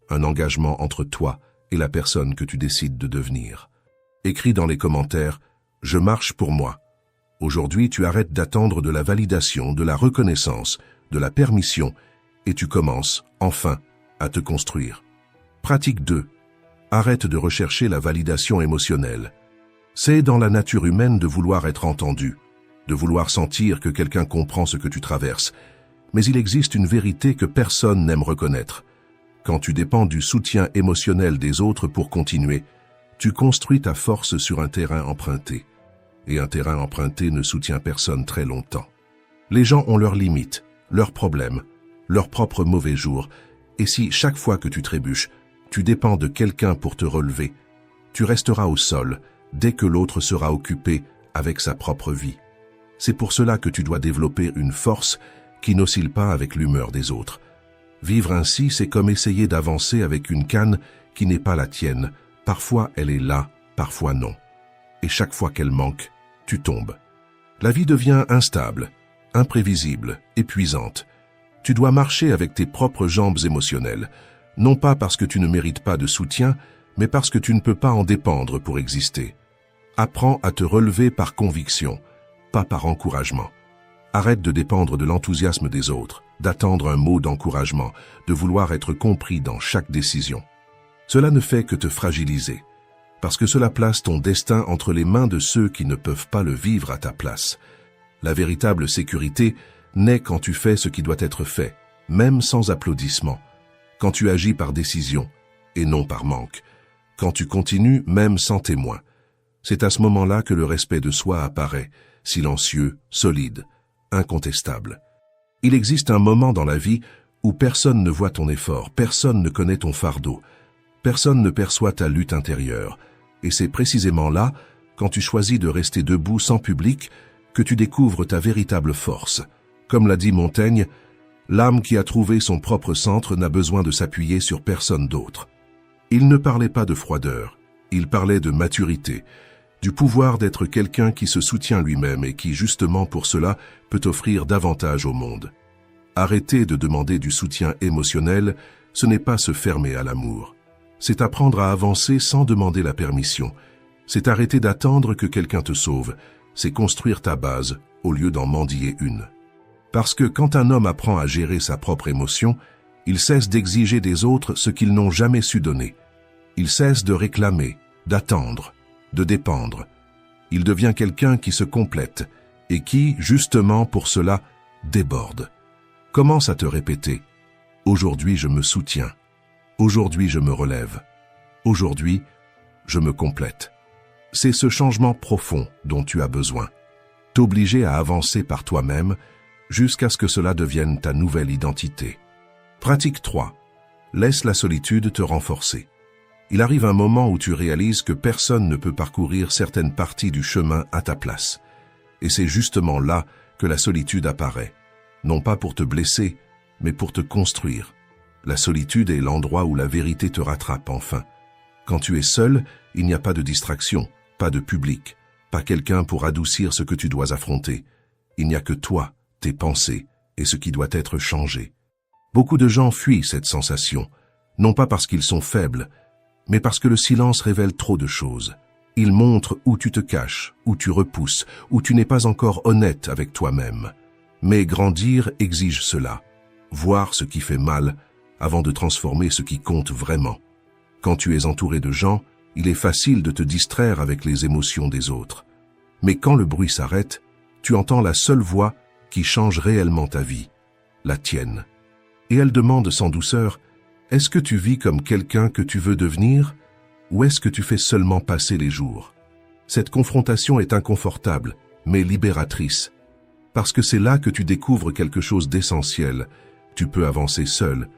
un engagement entre toi et la personne que tu décides de devenir. Écris dans les commentaires « Je marche pour moi ». Aujourd'hui, tu arrêtes d'attendre de la validation, de la reconnaissance, de la permission, et tu commences, enfin, à te construire. Pratique 2. Arrête de rechercher la validation émotionnelle. C'est dans la nature humaine de vouloir être entendu, de vouloir sentir que quelqu'un comprend ce que tu traverses. Mais il existe une vérité que personne n'aime reconnaître. Quand tu dépends du soutien émotionnel des autres pour continuer, tu construis ta force sur un terrain emprunté. Et un terrain emprunté ne soutient personne très longtemps. Les gens ont leurs limites, leurs problèmes, leurs propres mauvais jours, et si chaque fois que tu trébuches, tu dépends de quelqu'un pour te relever, tu resteras au sol dès que l'autre sera occupé avec sa propre vie. C'est pour cela que tu dois développer une force qui n'oscille pas avec l'humeur des autres. Vivre ainsi, c'est comme essayer d'avancer avec une canne qui n'est pas la tienne. Parfois elle est là, parfois non. Et chaque fois qu'elle manque, tu tombes. La vie devient instable, imprévisible, épuisante. Tu dois marcher avec tes propres jambes émotionnelles, non pas parce que tu ne mérites pas de soutien, mais parce que tu ne peux pas en dépendre pour exister. Apprends à te relever par conviction, pas par encouragement. Arrête de dépendre de l'enthousiasme des autres, d'attendre un mot d'encouragement, de vouloir être compris dans chaque décision. Cela ne fait que te fragiliser, parce que cela place ton destin entre les mains de ceux qui ne peuvent pas le vivre à ta place. La véritable sécurité naît quand tu fais ce qui doit être fait, même sans applaudissements, quand tu agis par décision et non par manque, quand tu continues même sans témoin. C'est à ce moment-là que le respect de soi apparaît, silencieux, solide, incontestable. Il existe un moment dans la vie où personne ne voit ton effort, personne ne connaît ton fardeau, personne ne perçoit ta lutte intérieure. Et c'est précisément là, quand tu choisis de rester debout sans public, que tu découvres ta véritable force. Comme l'a dit Montaigne, l'âme qui a trouvé son propre centre n'a besoin de s'appuyer sur personne d'autre. Il ne parlait pas de froideur, il parlait de maturité, du pouvoir d'être quelqu'un qui se soutient lui-même et qui, justement pour cela, peut offrir davantage au monde. Arrêter de demander du soutien émotionnel, ce n'est pas se fermer à l'amour. C'est apprendre à avancer sans demander la permission. C'est arrêter d'attendre que quelqu'un te sauve. C'est construire ta base au lieu d'en mendier une. Parce que quand un homme apprend à gérer sa propre émotion, il cesse d'exiger des autres ce qu'ils n'ont jamais su donner. Il cesse de réclamer, d'attendre, de dépendre. Il devient quelqu'un qui se complète et qui, justement pour cela, déborde. Commence à te répéter. Aujourd'hui, je me soutiens. Aujourd'hui, je me relève. Aujourd'hui, je me complète. C'est ce changement profond dont tu as besoin. T'obliger à avancer par toi-même jusqu'à ce que cela devienne ta nouvelle identité. Pratique 3. Laisse la solitude te renforcer. Il arrive un moment où tu réalises que personne ne peut parcourir certaines parties du chemin à ta place. Et c'est justement là que la solitude apparaît. Non pas pour te blesser, mais pour te construire. La solitude est l'endroit où la vérité te rattrape enfin. Quand tu es seul, il n'y a pas de distraction, pas de public, pas quelqu'un pour adoucir ce que tu dois affronter. Il n'y a que toi, tes pensées et ce qui doit être changé. Beaucoup de gens fuient cette sensation, non pas parce qu'ils sont faibles, mais parce que le silence révèle trop de choses. Il montre où tu te caches, où tu repousses, où tu n'es pas encore honnête avec toi-même. Mais grandir exige cela, voir ce qui fait mal avant de transformer ce qui compte vraiment. Quand tu es entouré de gens, il est facile de te distraire avec les émotions des autres. Mais quand le bruit s'arrête, tu entends la seule voix qui change réellement ta vie, la tienne. Et elle demande sans douceur, est-ce que tu vis comme quelqu'un que tu veux devenir, ou est-ce que tu fais seulement passer les jours? Cette confrontation est inconfortable, mais libératrice, parce que c'est là que tu découvres quelque chose d'essentiel. Tu peux avancer seul,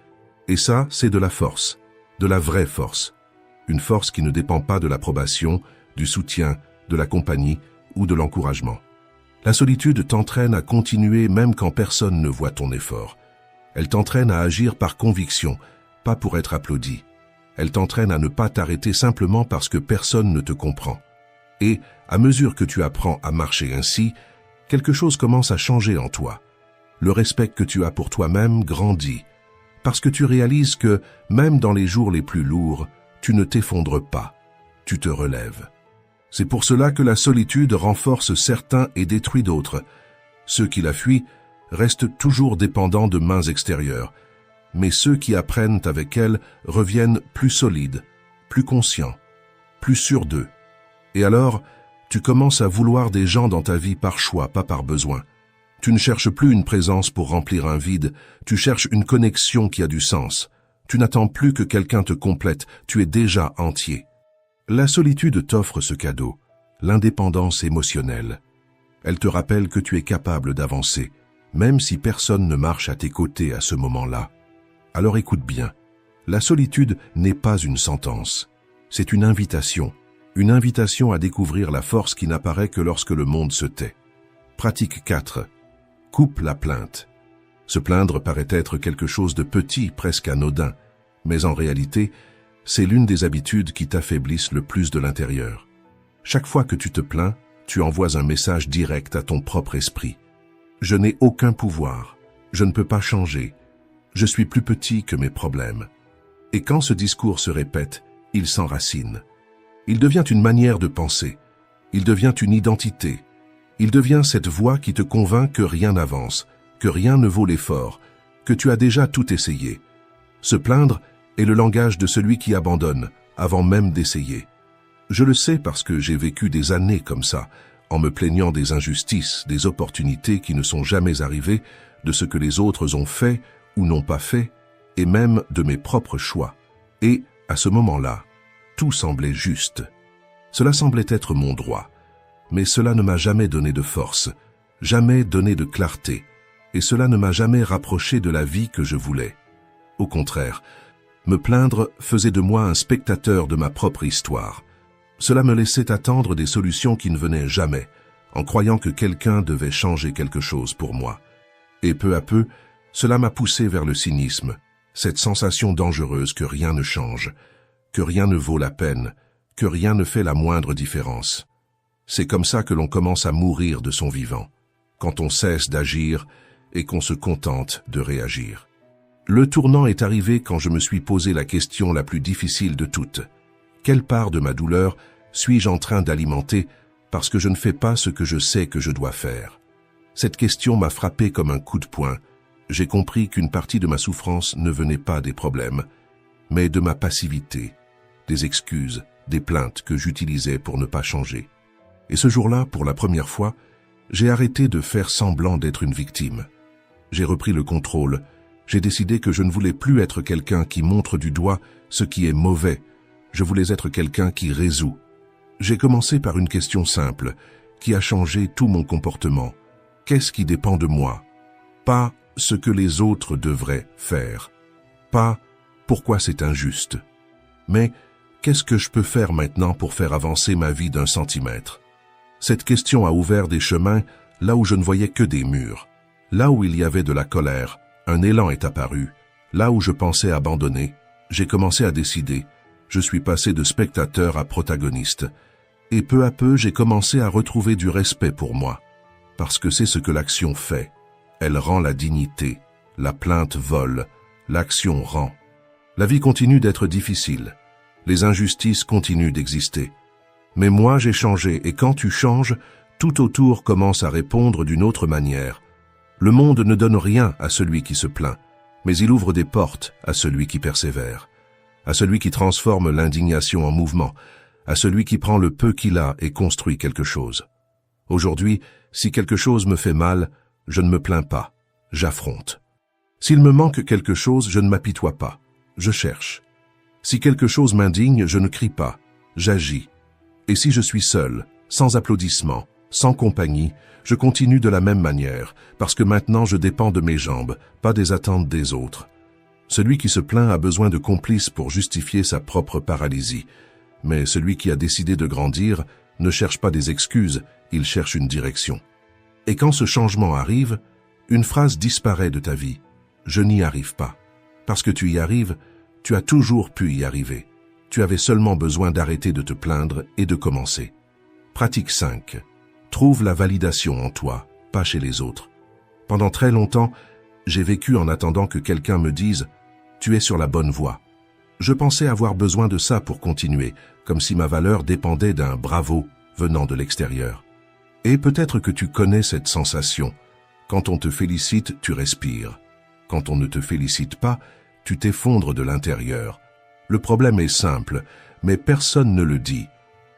et ça, c'est de la force, de la vraie force. Une force qui ne dépend pas de l'approbation, du soutien, de la compagnie ou de l'encouragement. La solitude t'entraîne à continuer même quand personne ne voit ton effort. Elle t'entraîne à agir par conviction, pas pour être applaudi. Elle t'entraîne à ne pas t'arrêter simplement parce que personne ne te comprend. Et, à mesure que tu apprends à marcher ainsi, quelque chose commence à changer en toi. Le respect que tu as pour toi-même grandit, parce que tu réalises que, même dans les jours les plus lourds, tu ne t'effondres pas, tu te relèves. C'est pour cela que la solitude renforce certains et détruit d'autres. Ceux qui la fuient restent toujours dépendants de mains extérieures, mais ceux qui apprennent avec elle reviennent plus solides, plus conscients, plus sûrs d'eux. Et alors, tu commences à vouloir des gens dans ta vie par choix, pas par besoin. Tu ne cherches plus une présence pour remplir un vide, tu cherches une connexion qui a du sens. Tu n'attends plus que quelqu'un te complète, tu es déjà entier. La solitude t'offre ce cadeau, l'indépendance émotionnelle. Elle te rappelle que tu es capable d'avancer, même si personne ne marche à tes côtés à ce moment-là. Alors écoute bien, la solitude n'est pas une sentence, c'est une invitation à découvrir la force qui n'apparaît que lorsque le monde se tait. Pratique 4. Coupe la plainte. Se plaindre paraît être quelque chose de petit, presque anodin, mais en réalité, c'est l'une des habitudes qui t'affaiblissent le plus de l'intérieur. Chaque fois que tu te plains, tu envoies un message direct à ton propre esprit. Je n'ai aucun pouvoir, je ne peux pas changer, je suis plus petit que mes problèmes. Et quand ce discours se répète, il s'enracine. Il devient une manière de penser, il devient une identité, il devient cette voix qui te convainc que rien n'avance, que rien ne vaut l'effort, que tu as déjà tout essayé. Se plaindre est le langage de celui qui abandonne, avant même d'essayer. Je le sais parce que j'ai vécu des années comme ça, en me plaignant des injustices, des opportunités qui ne sont jamais arrivées, de ce que les autres ont fait ou n'ont pas fait, et même de mes propres choix. Et, à ce moment-là, tout semblait juste. Cela semblait être mon droit. Mais cela ne m'a jamais donné de force, jamais donné de clarté, et cela ne m'a jamais rapproché de la vie que je voulais. Au contraire, me plaindre faisait de moi un spectateur de ma propre histoire. Cela me laissait attendre des solutions qui ne venaient jamais, en croyant que quelqu'un devait changer quelque chose pour moi. Et peu à peu, cela m'a poussé vers le cynisme, cette sensation dangereuse que rien ne change, que rien ne vaut la peine, que rien ne fait la moindre différence. C'est comme ça que l'on commence à mourir de son vivant, quand on cesse d'agir et qu'on se contente de réagir. Le tournant est arrivé quand je me suis posé la question la plus difficile de toutes. Quelle part de ma douleur suis-je en train d'alimenter parce que je ne fais pas ce que je sais que je dois faire? Cette question m'a frappé comme un coup de poing. J'ai compris qu'une partie de ma souffrance ne venait pas des problèmes, mais de ma passivité, des excuses, des plaintes que j'utilisais pour ne pas changer. Et ce jour-là, pour la première fois, j'ai arrêté de faire semblant d'être une victime. J'ai repris le contrôle J'ai décidé que je ne voulais plus être quelqu'un qui montre du doigt ce qui est mauvais. Je voulais être quelqu'un qui résout. J'ai commencé par une question simple, qui a changé tout mon comportement. Qu'est-ce qui dépend de moi? Pas ce que les autres devraient faire. Pas pourquoi c'est injuste. Mais qu'est-ce que je peux faire maintenant pour faire avancer ma vie d'1 centimètre? Cette question a ouvert des chemins là où je ne voyais que des murs. Là où il y avait de la colère, un élan est apparu. Là où je pensais abandonner, j'ai commencé à décider. Je suis passé de spectateur à protagoniste. Et peu à peu, j'ai commencé à retrouver du respect pour moi. Parce que c'est ce que l'action fait. Elle rend la dignité. La plainte vole. L'action rend. La vie continue d'être difficile. Les injustices continuent d'exister. Mais moi, j'ai changé, et quand tu changes, tout autour commence à répondre d'une autre manière. Le monde ne donne rien à celui qui se plaint, mais il ouvre des portes à celui qui persévère, à celui qui transforme l'indignation en mouvement, à celui qui prend le peu qu'il a et construit quelque chose. Aujourd'hui, si quelque chose me fait mal, je ne me plains pas, j'affronte. S'il me manque quelque chose, je ne m'apitoie pas, je cherche. Si quelque chose m'indigne, je ne crie pas, j'agis. Et si je suis seul, sans applaudissements, sans compagnie, je continue de la même manière, parce que maintenant je dépends de mes jambes, pas des attentes des autres. Celui qui se plaint a besoin de complices pour justifier sa propre paralysie. Mais celui qui a décidé de grandir ne cherche pas des excuses, il cherche une direction. Et quand ce changement arrive, une phrase disparaît de ta vie. Je n'y arrive pas. Parce que tu y arrives, tu as toujours pu y arriver. Tu avais seulement besoin d'arrêter de te plaindre et de commencer. Pratique 5. Trouve la validation en toi, pas chez les autres. Pendant très longtemps, j'ai vécu en attendant que quelqu'un me dise « Tu es sur la bonne voie ». Je pensais avoir besoin de ça pour continuer, comme si ma valeur dépendait d'un « bravo » venant de l'extérieur. Et peut-être que tu connais cette sensation. Quand on te félicite, tu respires. Quand on ne te félicite pas, tu t'effondres de l'intérieur. Le problème est simple, mais personne ne le dit.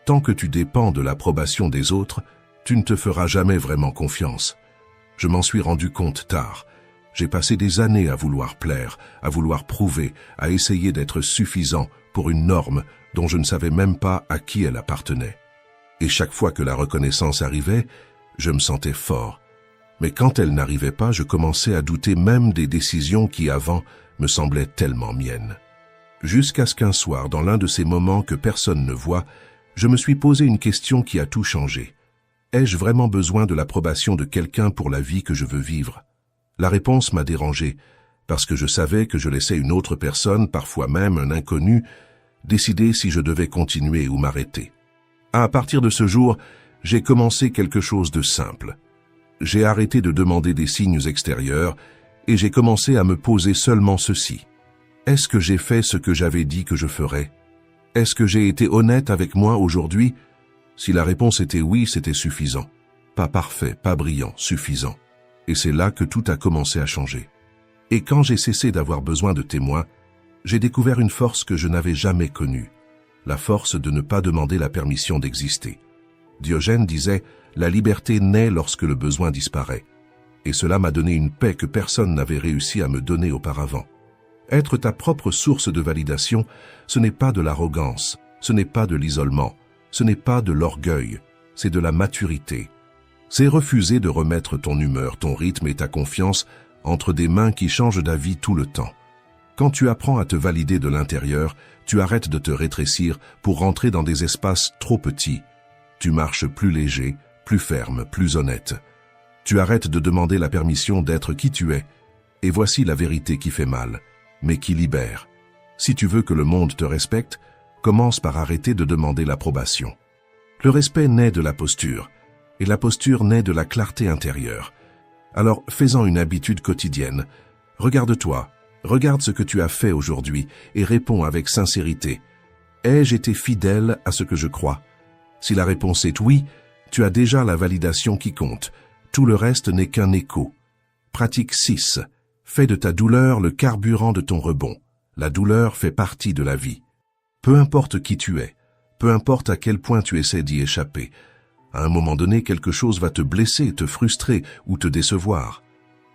Tant que tu dépends de l'approbation des autres, tu ne te feras jamais vraiment confiance. Je m'en suis rendu compte tard. J'ai passé des années à vouloir plaire, à vouloir prouver, à essayer d'être suffisant pour une norme dont je ne savais même pas à qui elle appartenait. Et chaque fois que la reconnaissance arrivait, je me sentais fort. Mais quand elle n'arrivait pas, je commençais à douter même des décisions qui avant me semblaient tellement miennes. Jusqu'à ce qu'un soir, dans l'un de ces moments que personne ne voit, je me suis posé une question qui a tout changé. Ai-je vraiment besoin de l'approbation de quelqu'un pour la vie que je veux vivre? La réponse m'a dérangé, parce que je savais que je laissais une autre personne, parfois même un inconnu, décider si je devais continuer ou m'arrêter. À partir de ce jour, j'ai commencé quelque chose de simple. J'ai arrêté de demander des signes extérieurs et j'ai commencé à me poser seulement ceci. Est-ce que j'ai fait ce que j'avais dit que je ferais? Est-ce que j'ai été honnête avec moi aujourd'hui? Si la réponse était oui, c'était suffisant. Pas parfait, pas brillant, suffisant. Et c'est là que tout a commencé à changer. Et quand j'ai cessé d'avoir besoin de témoins, j'ai découvert une force que je n'avais jamais connue. La force de ne pas demander la permission d'exister. Diogène disait « La liberté naît lorsque le besoin disparaît ». Et cela m'a donné une paix que personne n'avait réussi à me donner auparavant. Être ta propre source de validation, ce n'est pas de l'arrogance, ce n'est pas de l'isolement, ce n'est pas de l'orgueil, c'est de la maturité. C'est refuser de remettre ton humeur, ton rythme et ta confiance entre des mains qui changent d'avis tout le temps. Quand tu apprends à te valider de l'intérieur, tu arrêtes de te rétrécir pour rentrer dans des espaces trop petits. Tu marches plus léger, plus ferme, plus honnête. Tu arrêtes de demander la permission d'être qui tu es. Et voici la vérité qui fait mal, mais qui libère. Si tu veux que le monde te respecte, commence par arrêter de demander l'approbation. Le respect naît de la posture, et la posture naît de la clarté intérieure. Alors, fais-en une habitude quotidienne. Regarde-toi, regarde ce que tu as fait aujourd'hui et réponds avec sincérité. Ai-je été fidèle à ce que je crois? Si la réponse est oui, tu as déjà la validation qui compte. Tout le reste n'est qu'un écho. Pratique 6. Fais de ta douleur le carburant de ton rebond. La douleur fait partie de la vie. Peu importe qui tu es, peu importe à quel point tu essaies d'y échapper, à un moment donné, quelque chose va te blesser, te frustrer ou te décevoir.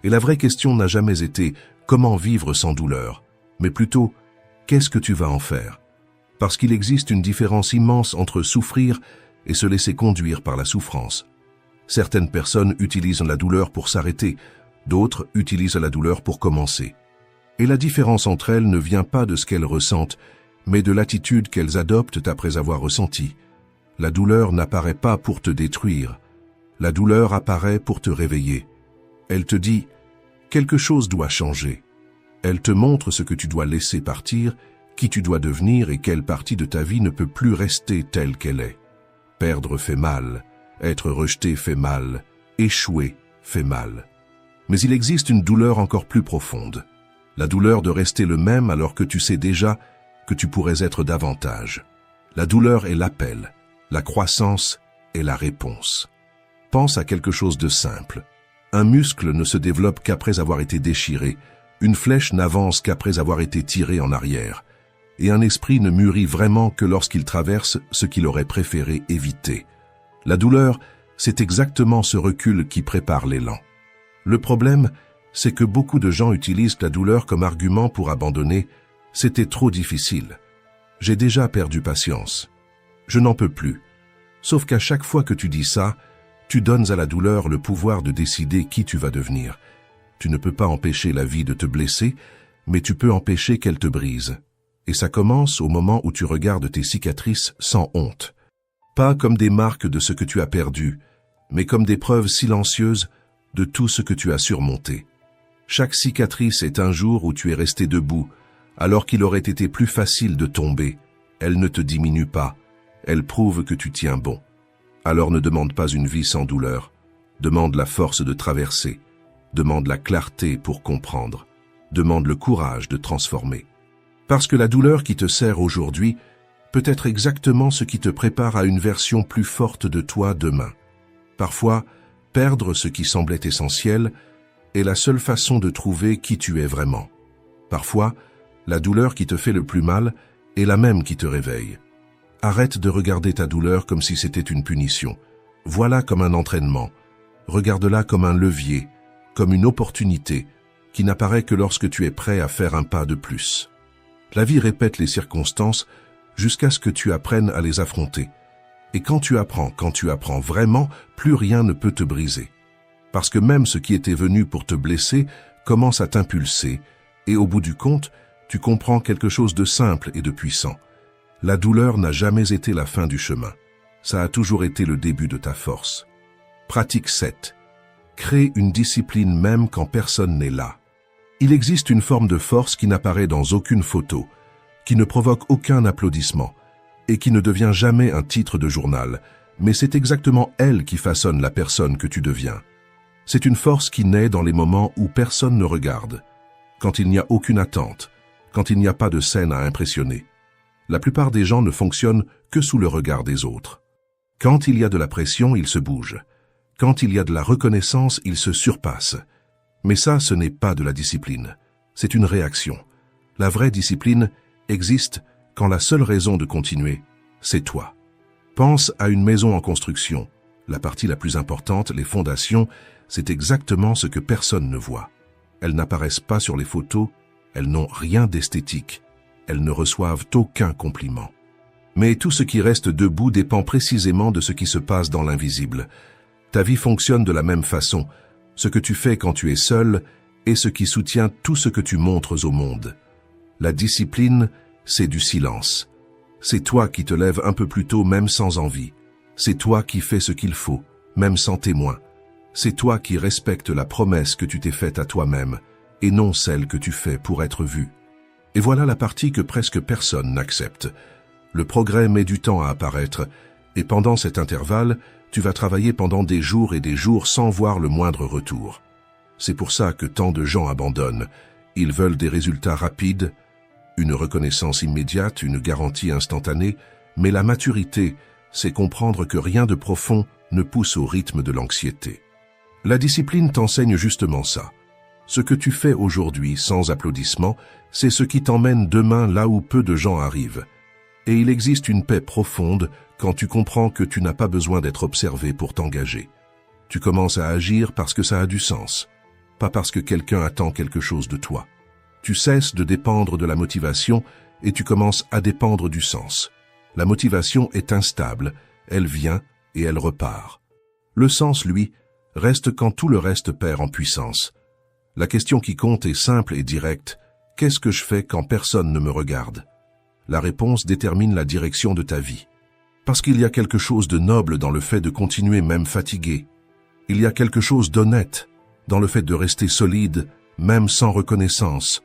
Et la vraie question n'a jamais été comment vivre sans douleur, mais plutôt qu'est-ce que tu vas en faire. Parce qu'il existe une différence immense entre souffrir et se laisser conduire par la souffrance. Certaines personnes utilisent la douleur pour s'arrêter, d'autres utilisent la douleur pour commencer. Et la différence entre elles ne vient pas de ce qu'elles ressentent, mais de l'attitude qu'elles adoptent après avoir ressenti. La douleur n'apparaît pas pour te détruire. La douleur apparaît pour te réveiller. Elle te dit « quelque chose doit changer ». Elle te montre ce que tu dois laisser partir, qui tu dois devenir et quelle partie de ta vie ne peut plus rester telle qu'elle est. Perdre fait mal, être rejeté fait mal, échouer fait mal. Mais il existe une douleur encore plus profonde. La douleur de rester le même alors que tu sais déjà que tu pourrais être davantage. La douleur est l'appel, la croissance est la réponse. Pense à quelque chose de simple. Un muscle ne se développe qu'après avoir été déchiré, une flèche n'avance qu'après avoir été tirée en arrière, et un esprit ne mûrit vraiment que lorsqu'il traverse ce qu'il aurait préféré éviter. La douleur, c'est exactement ce recul qui prépare l'élan. Le problème, c'est que beaucoup de gens utilisent la douleur comme argument pour abandonner. C'était trop difficile. J'ai déjà perdu patience. Je n'en peux plus. Sauf qu'à chaque fois que tu dis ça, tu donnes à la douleur le pouvoir de décider qui tu vas devenir. Tu ne peux pas empêcher la vie de te blesser, mais tu peux empêcher qu'elle te brise. Et ça commence au moment où tu regardes tes cicatrices sans honte. Pas comme des marques de ce que tu as perdu, mais comme des preuves silencieuses de tout ce que tu as surmonté. Chaque cicatrice est un jour où tu es resté debout, alors qu'il aurait été plus facile de tomber. Elle ne te diminue pas, elle prouve que tu tiens bon. Alors ne demande pas une vie sans douleur, demande la force de traverser, demande la clarté pour comprendre, demande le courage de transformer. Parce que la douleur qui te sert aujourd'hui peut être exactement ce qui te prépare à une version plus forte de toi demain. Parfois, perdre ce qui semblait essentiel est la seule façon de trouver qui tu es vraiment. Parfois, la douleur qui te fait le plus mal est la même qui te réveille. Arrête de regarder ta douleur comme si c'était une punition. Vois-la comme un entraînement. Regarde-la comme un levier, comme une opportunité qui n'apparaît que lorsque tu es prêt à faire un pas de plus. La vie répète les circonstances jusqu'à ce que tu apprennes à les affronter. Et quand tu apprends vraiment, plus rien ne peut te briser. Parce que même ce qui était venu pour te blesser commence à t'impulser, et au bout du compte, tu comprends quelque chose de simple et de puissant. La douleur n'a jamais été la fin du chemin. Ça a toujours été le début de ta force. Pratique 7. Crée une discipline même quand personne n'est là. Il existe une forme de force qui n'apparaît dans aucune photo, qui ne provoque aucun applaudissement, et qui ne devient jamais un titre de journal, mais c'est exactement elle qui façonne la personne que tu deviens. C'est une force qui naît dans les moments où personne ne regarde, quand il n'y a aucune attente, quand il n'y a pas de scène à impressionner. La plupart des gens ne fonctionnent que sous le regard des autres. Quand il y a de la pression, ils se bougent. Quand il y a de la reconnaissance, ils se surpassent. Mais ça, ce n'est pas de la discipline. C'est une réaction. La vraie discipline existe quand la seule raison de continuer, c'est toi. Pense à une maison en construction. La partie la plus importante, les fondations, c'est exactement ce que personne ne voit. Elles n'apparaissent pas sur les photos, elles n'ont rien d'esthétique, elles ne reçoivent aucun compliment. Mais tout ce qui reste debout dépend précisément de ce qui se passe dans l'invisible. Ta vie fonctionne de la même façon. Ce que tu fais quand tu es seul est ce qui soutient tout ce que tu montres au monde. La discipline, c'est du silence. C'est toi qui te lèves un peu plus tôt même sans envie. C'est toi qui fais ce qu'il faut, même sans témoin. C'est toi qui respectes la promesse que tu t'es faite à toi-même, et non celle que tu fais pour être vu. Et voilà la partie que presque personne n'accepte. Le progrès met du temps à apparaître, et pendant cet intervalle, tu vas travailler pendant des jours et des jours sans voir le moindre retour. C'est pour ça que tant de gens abandonnent. Ils veulent des résultats rapides, une reconnaissance immédiate, une garantie instantanée, mais la maturité, c'est comprendre que rien de profond ne pousse au rythme de l'anxiété. La discipline t'enseigne justement ça. Ce que tu fais aujourd'hui sans applaudissements, c'est ce qui t'emmène demain là où peu de gens arrivent. Et il existe une paix profonde quand tu comprends que tu n'as pas besoin d'être observé pour t'engager. Tu commences à agir parce que ça a du sens, pas parce que quelqu'un attend quelque chose de toi. Tu cesses de dépendre de la motivation et tu commences à dépendre du sens. La motivation est instable, elle vient et elle repart. Le sens, lui, reste quand tout le reste perd en puissance. La question qui compte est simple et directe. Qu'est-ce que je fais quand personne ne me regarde? La réponse détermine la direction de ta vie. Parce qu'il y a quelque chose de noble dans le fait de continuer même fatigué. Il y a quelque chose d'honnête dans le fait de rester solide, même sans reconnaissance.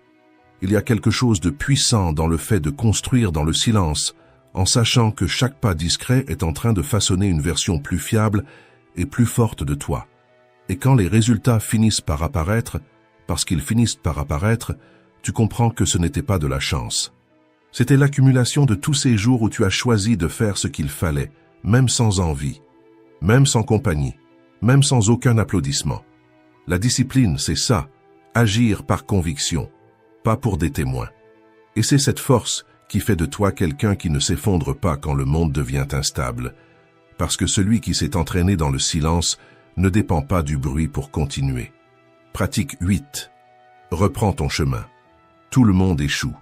Il y a quelque chose de puissant dans le fait de construire dans le silence, en sachant que chaque pas discret est en train de façonner une version plus fiable et plus forte de toi. Et quand les résultats finissent par apparaître, parce qu'ils finissent par apparaître, tu comprends que ce n'était pas de la chance. C'était l'accumulation de tous ces jours où tu as choisi de faire ce qu'il fallait, même sans envie, même sans compagnie, même sans aucun applaudissement. La discipline, c'est ça, agir par conviction, pas pour des témoins. Et c'est cette force qui fait de toi quelqu'un qui ne s'effondre pas quand le monde devient instable, parce que celui qui s'est entraîné dans le silence ne dépend pas du bruit pour continuer. Pratique 8. Reprends ton chemin. Tout le monde échoue.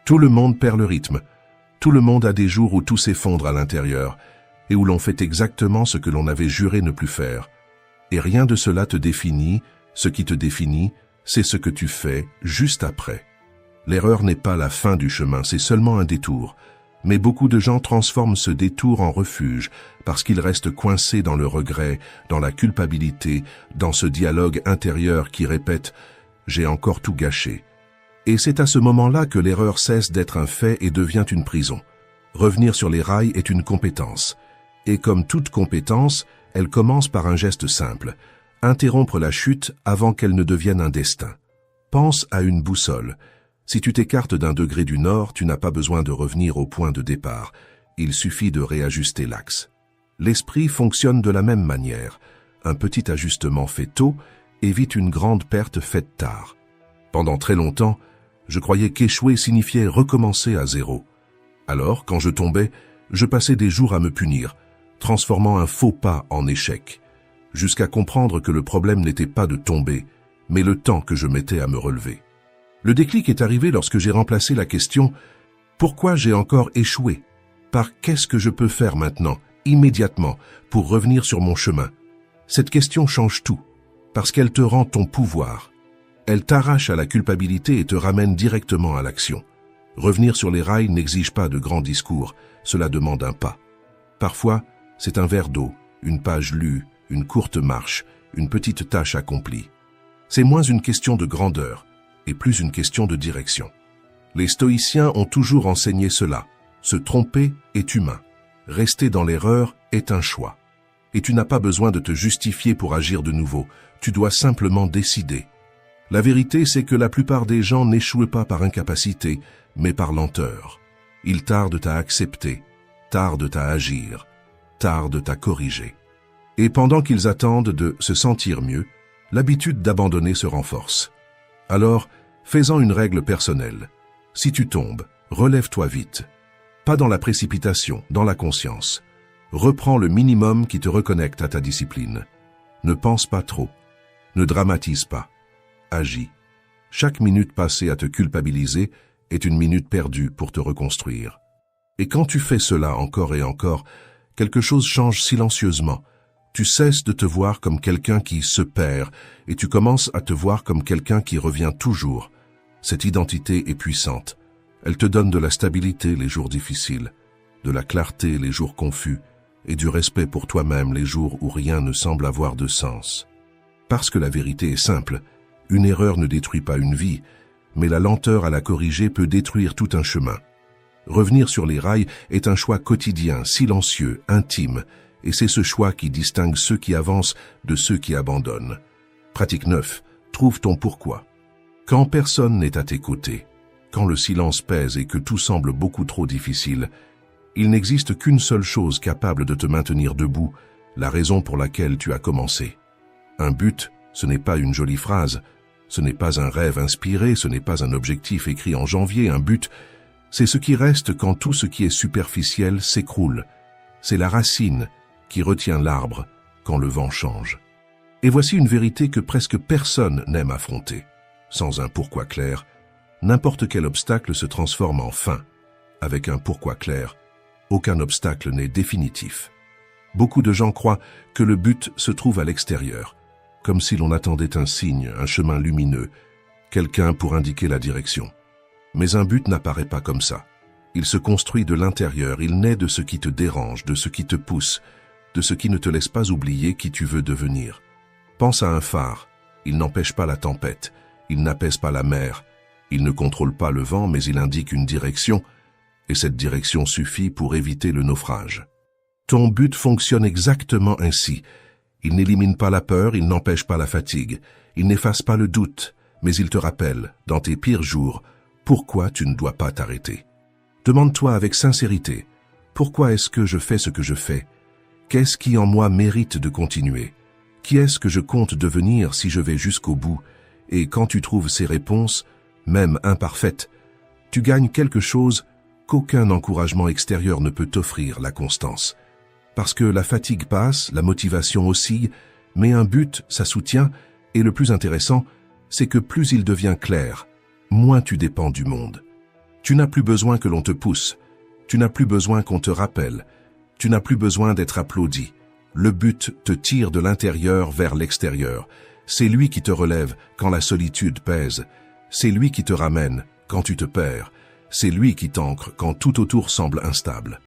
Tout le monde perd le rythme. Tout le monde a des jours où tout s'effondre à l'intérieur et où l'on fait exactement ce que l'on avait juré ne plus faire. Et rien de cela te définit. Ce qui te définit, c'est ce que tu fais juste après. L'erreur n'est pas la fin du chemin, c'est seulement un détour. Mais beaucoup de gens transforment ce détour en refuge parce qu'ils restent coincés dans le regret, dans la culpabilité, dans ce dialogue intérieur qui répète « j'ai encore tout gâché ». Et c'est à ce moment-là que l'erreur cesse d'être un fait et devient une prison. Revenir sur les rails est une compétence. Et comme toute compétence, elle commence par un geste simple. Interrompre la chute avant qu'elle ne devienne un destin. Pense à une boussole. Si tu t'écartes d'un degré du nord, tu n'as pas besoin de revenir au point de départ. Il suffit de réajuster l'axe. L'esprit fonctionne de la même manière. Un petit ajustement fait tôt évite une grande perte faite tard. Pendant très longtemps, je croyais qu'échouer signifiait recommencer à zéro. Alors, quand je tombais, je passais des jours à me punir, transformant un faux pas en échec, jusqu'à comprendre que le problème n'était pas de tomber, mais le temps que je mettais à me relever. Le déclic est arrivé lorsque j'ai remplacé la question « Pourquoi j'ai encore échoué ?» par « Qu'est-ce que je peux faire maintenant, immédiatement, pour revenir sur mon chemin ?» Cette question change tout, parce qu'elle te rend ton pouvoir. Elle t'arrache à la culpabilité et te ramène directement à l'action. Revenir sur les rails n'exige pas de grands discours, cela demande un pas. Parfois, c'est un verre d'eau, une page lue, une courte marche, une petite tâche accomplie. C'est moins une question de grandeur et plus une question de direction. Les stoïciens ont toujours enseigné cela. Se tromper est humain. Rester dans l'erreur est un choix. Et tu n'as pas besoin de te justifier pour agir de nouveau. Tu dois simplement décider. La vérité, c'est que la plupart des gens n'échouent pas par incapacité, mais par lenteur. Ils tardent à accepter, tardent à agir, tardent à corriger. Et pendant qu'ils attendent de se sentir mieux, l'habitude d'abandonner se renforce. Alors, fais-en une règle personnelle. Si tu tombes, relève-toi vite. Pas dans la précipitation, dans la conscience. Reprends le minimum qui te reconnecte à ta discipline. Ne pense pas trop. Ne dramatise pas. Agis. Chaque minute passée à te culpabiliser est une minute perdue pour te reconstruire. Et quand tu fais cela encore et encore, quelque chose change silencieusement. Tu cesses de te voir comme quelqu'un qui se perd et tu commences à te voir comme quelqu'un qui revient toujours. Cette identité est puissante. Elle te donne de la stabilité les jours difficiles, de la clarté les jours confus et du respect pour toi-même les jours où rien ne semble avoir de sens. Parce que la vérité est simple, une erreur ne détruit pas une vie, mais la lenteur à la corriger peut détruire tout un chemin. Revenir sur les rails est un choix quotidien, silencieux, intime, et c'est ce choix qui distingue ceux qui avancent de ceux qui abandonnent. Pratique 9. Trouve ton pourquoi. Quand personne n'est à tes côtés, quand le silence pèse et que tout semble beaucoup trop difficile, il n'existe qu'une seule chose capable de te maintenir debout, la raison pour laquelle tu as commencé. Un but, ce n'est pas une jolie phrase, ce n'est pas un rêve inspiré, ce n'est pas un objectif écrit en janvier, un but, c'est ce qui reste quand tout ce qui est superficiel s'écroule. C'est la racine qui retient l'arbre quand le vent change. Et voici une vérité que presque personne n'aime affronter. Sans un pourquoi clair, N'importe quel obstacle se transforme en fin. Avec un pourquoi clair, aucun obstacle n'est définitif. Beaucoup de gens croient que le but se trouve à l'extérieur, comme si l'on attendait un signe, un chemin lumineux, quelqu'un pour indiquer la direction. Mais un but n'apparaît pas comme ça. Il se construit de l'intérieur, il naît de ce qui te dérange, de ce qui te pousse, de ce qui ne te laisse pas oublier qui tu veux devenir. Pense à un phare, il n'empêche pas la tempête, il n'apaise pas la mer, il ne contrôle pas le vent mais il indique une direction, et cette direction suffit pour éviter le naufrage. Ton but fonctionne exactement ainsi. Il n'élimine pas la peur, il n'empêche pas la fatigue, il n'efface pas le doute, mais il te rappelle, dans tes pires jours, pourquoi tu ne dois pas t'arrêter. Demande-toi avec sincérité, pourquoi est-ce que je fais ce que je fais? Qu'est-ce qui en moi mérite de continuer? Qui est-ce que je compte devenir si je vais jusqu'au bout? Et quand tu trouves ces réponses, même imparfaites, tu gagnes quelque chose qu'aucun encouragement extérieur ne peut t'offrir, la constance. Parce que la fatigue passe, la motivation oscille, mais un but, ça soutient, et le plus intéressant, c'est que plus il devient clair, moins tu dépends du monde. Tu n'as plus besoin que l'on te pousse, tu n'as plus besoin qu'on te rappelle, tu n'as plus besoin d'être applaudi. Le but te tire de l'intérieur vers l'extérieur. C'est lui qui te relève quand la solitude pèse. C'est lui qui te ramène quand tu te perds. C'est lui qui t'ancre quand tout autour semble instable.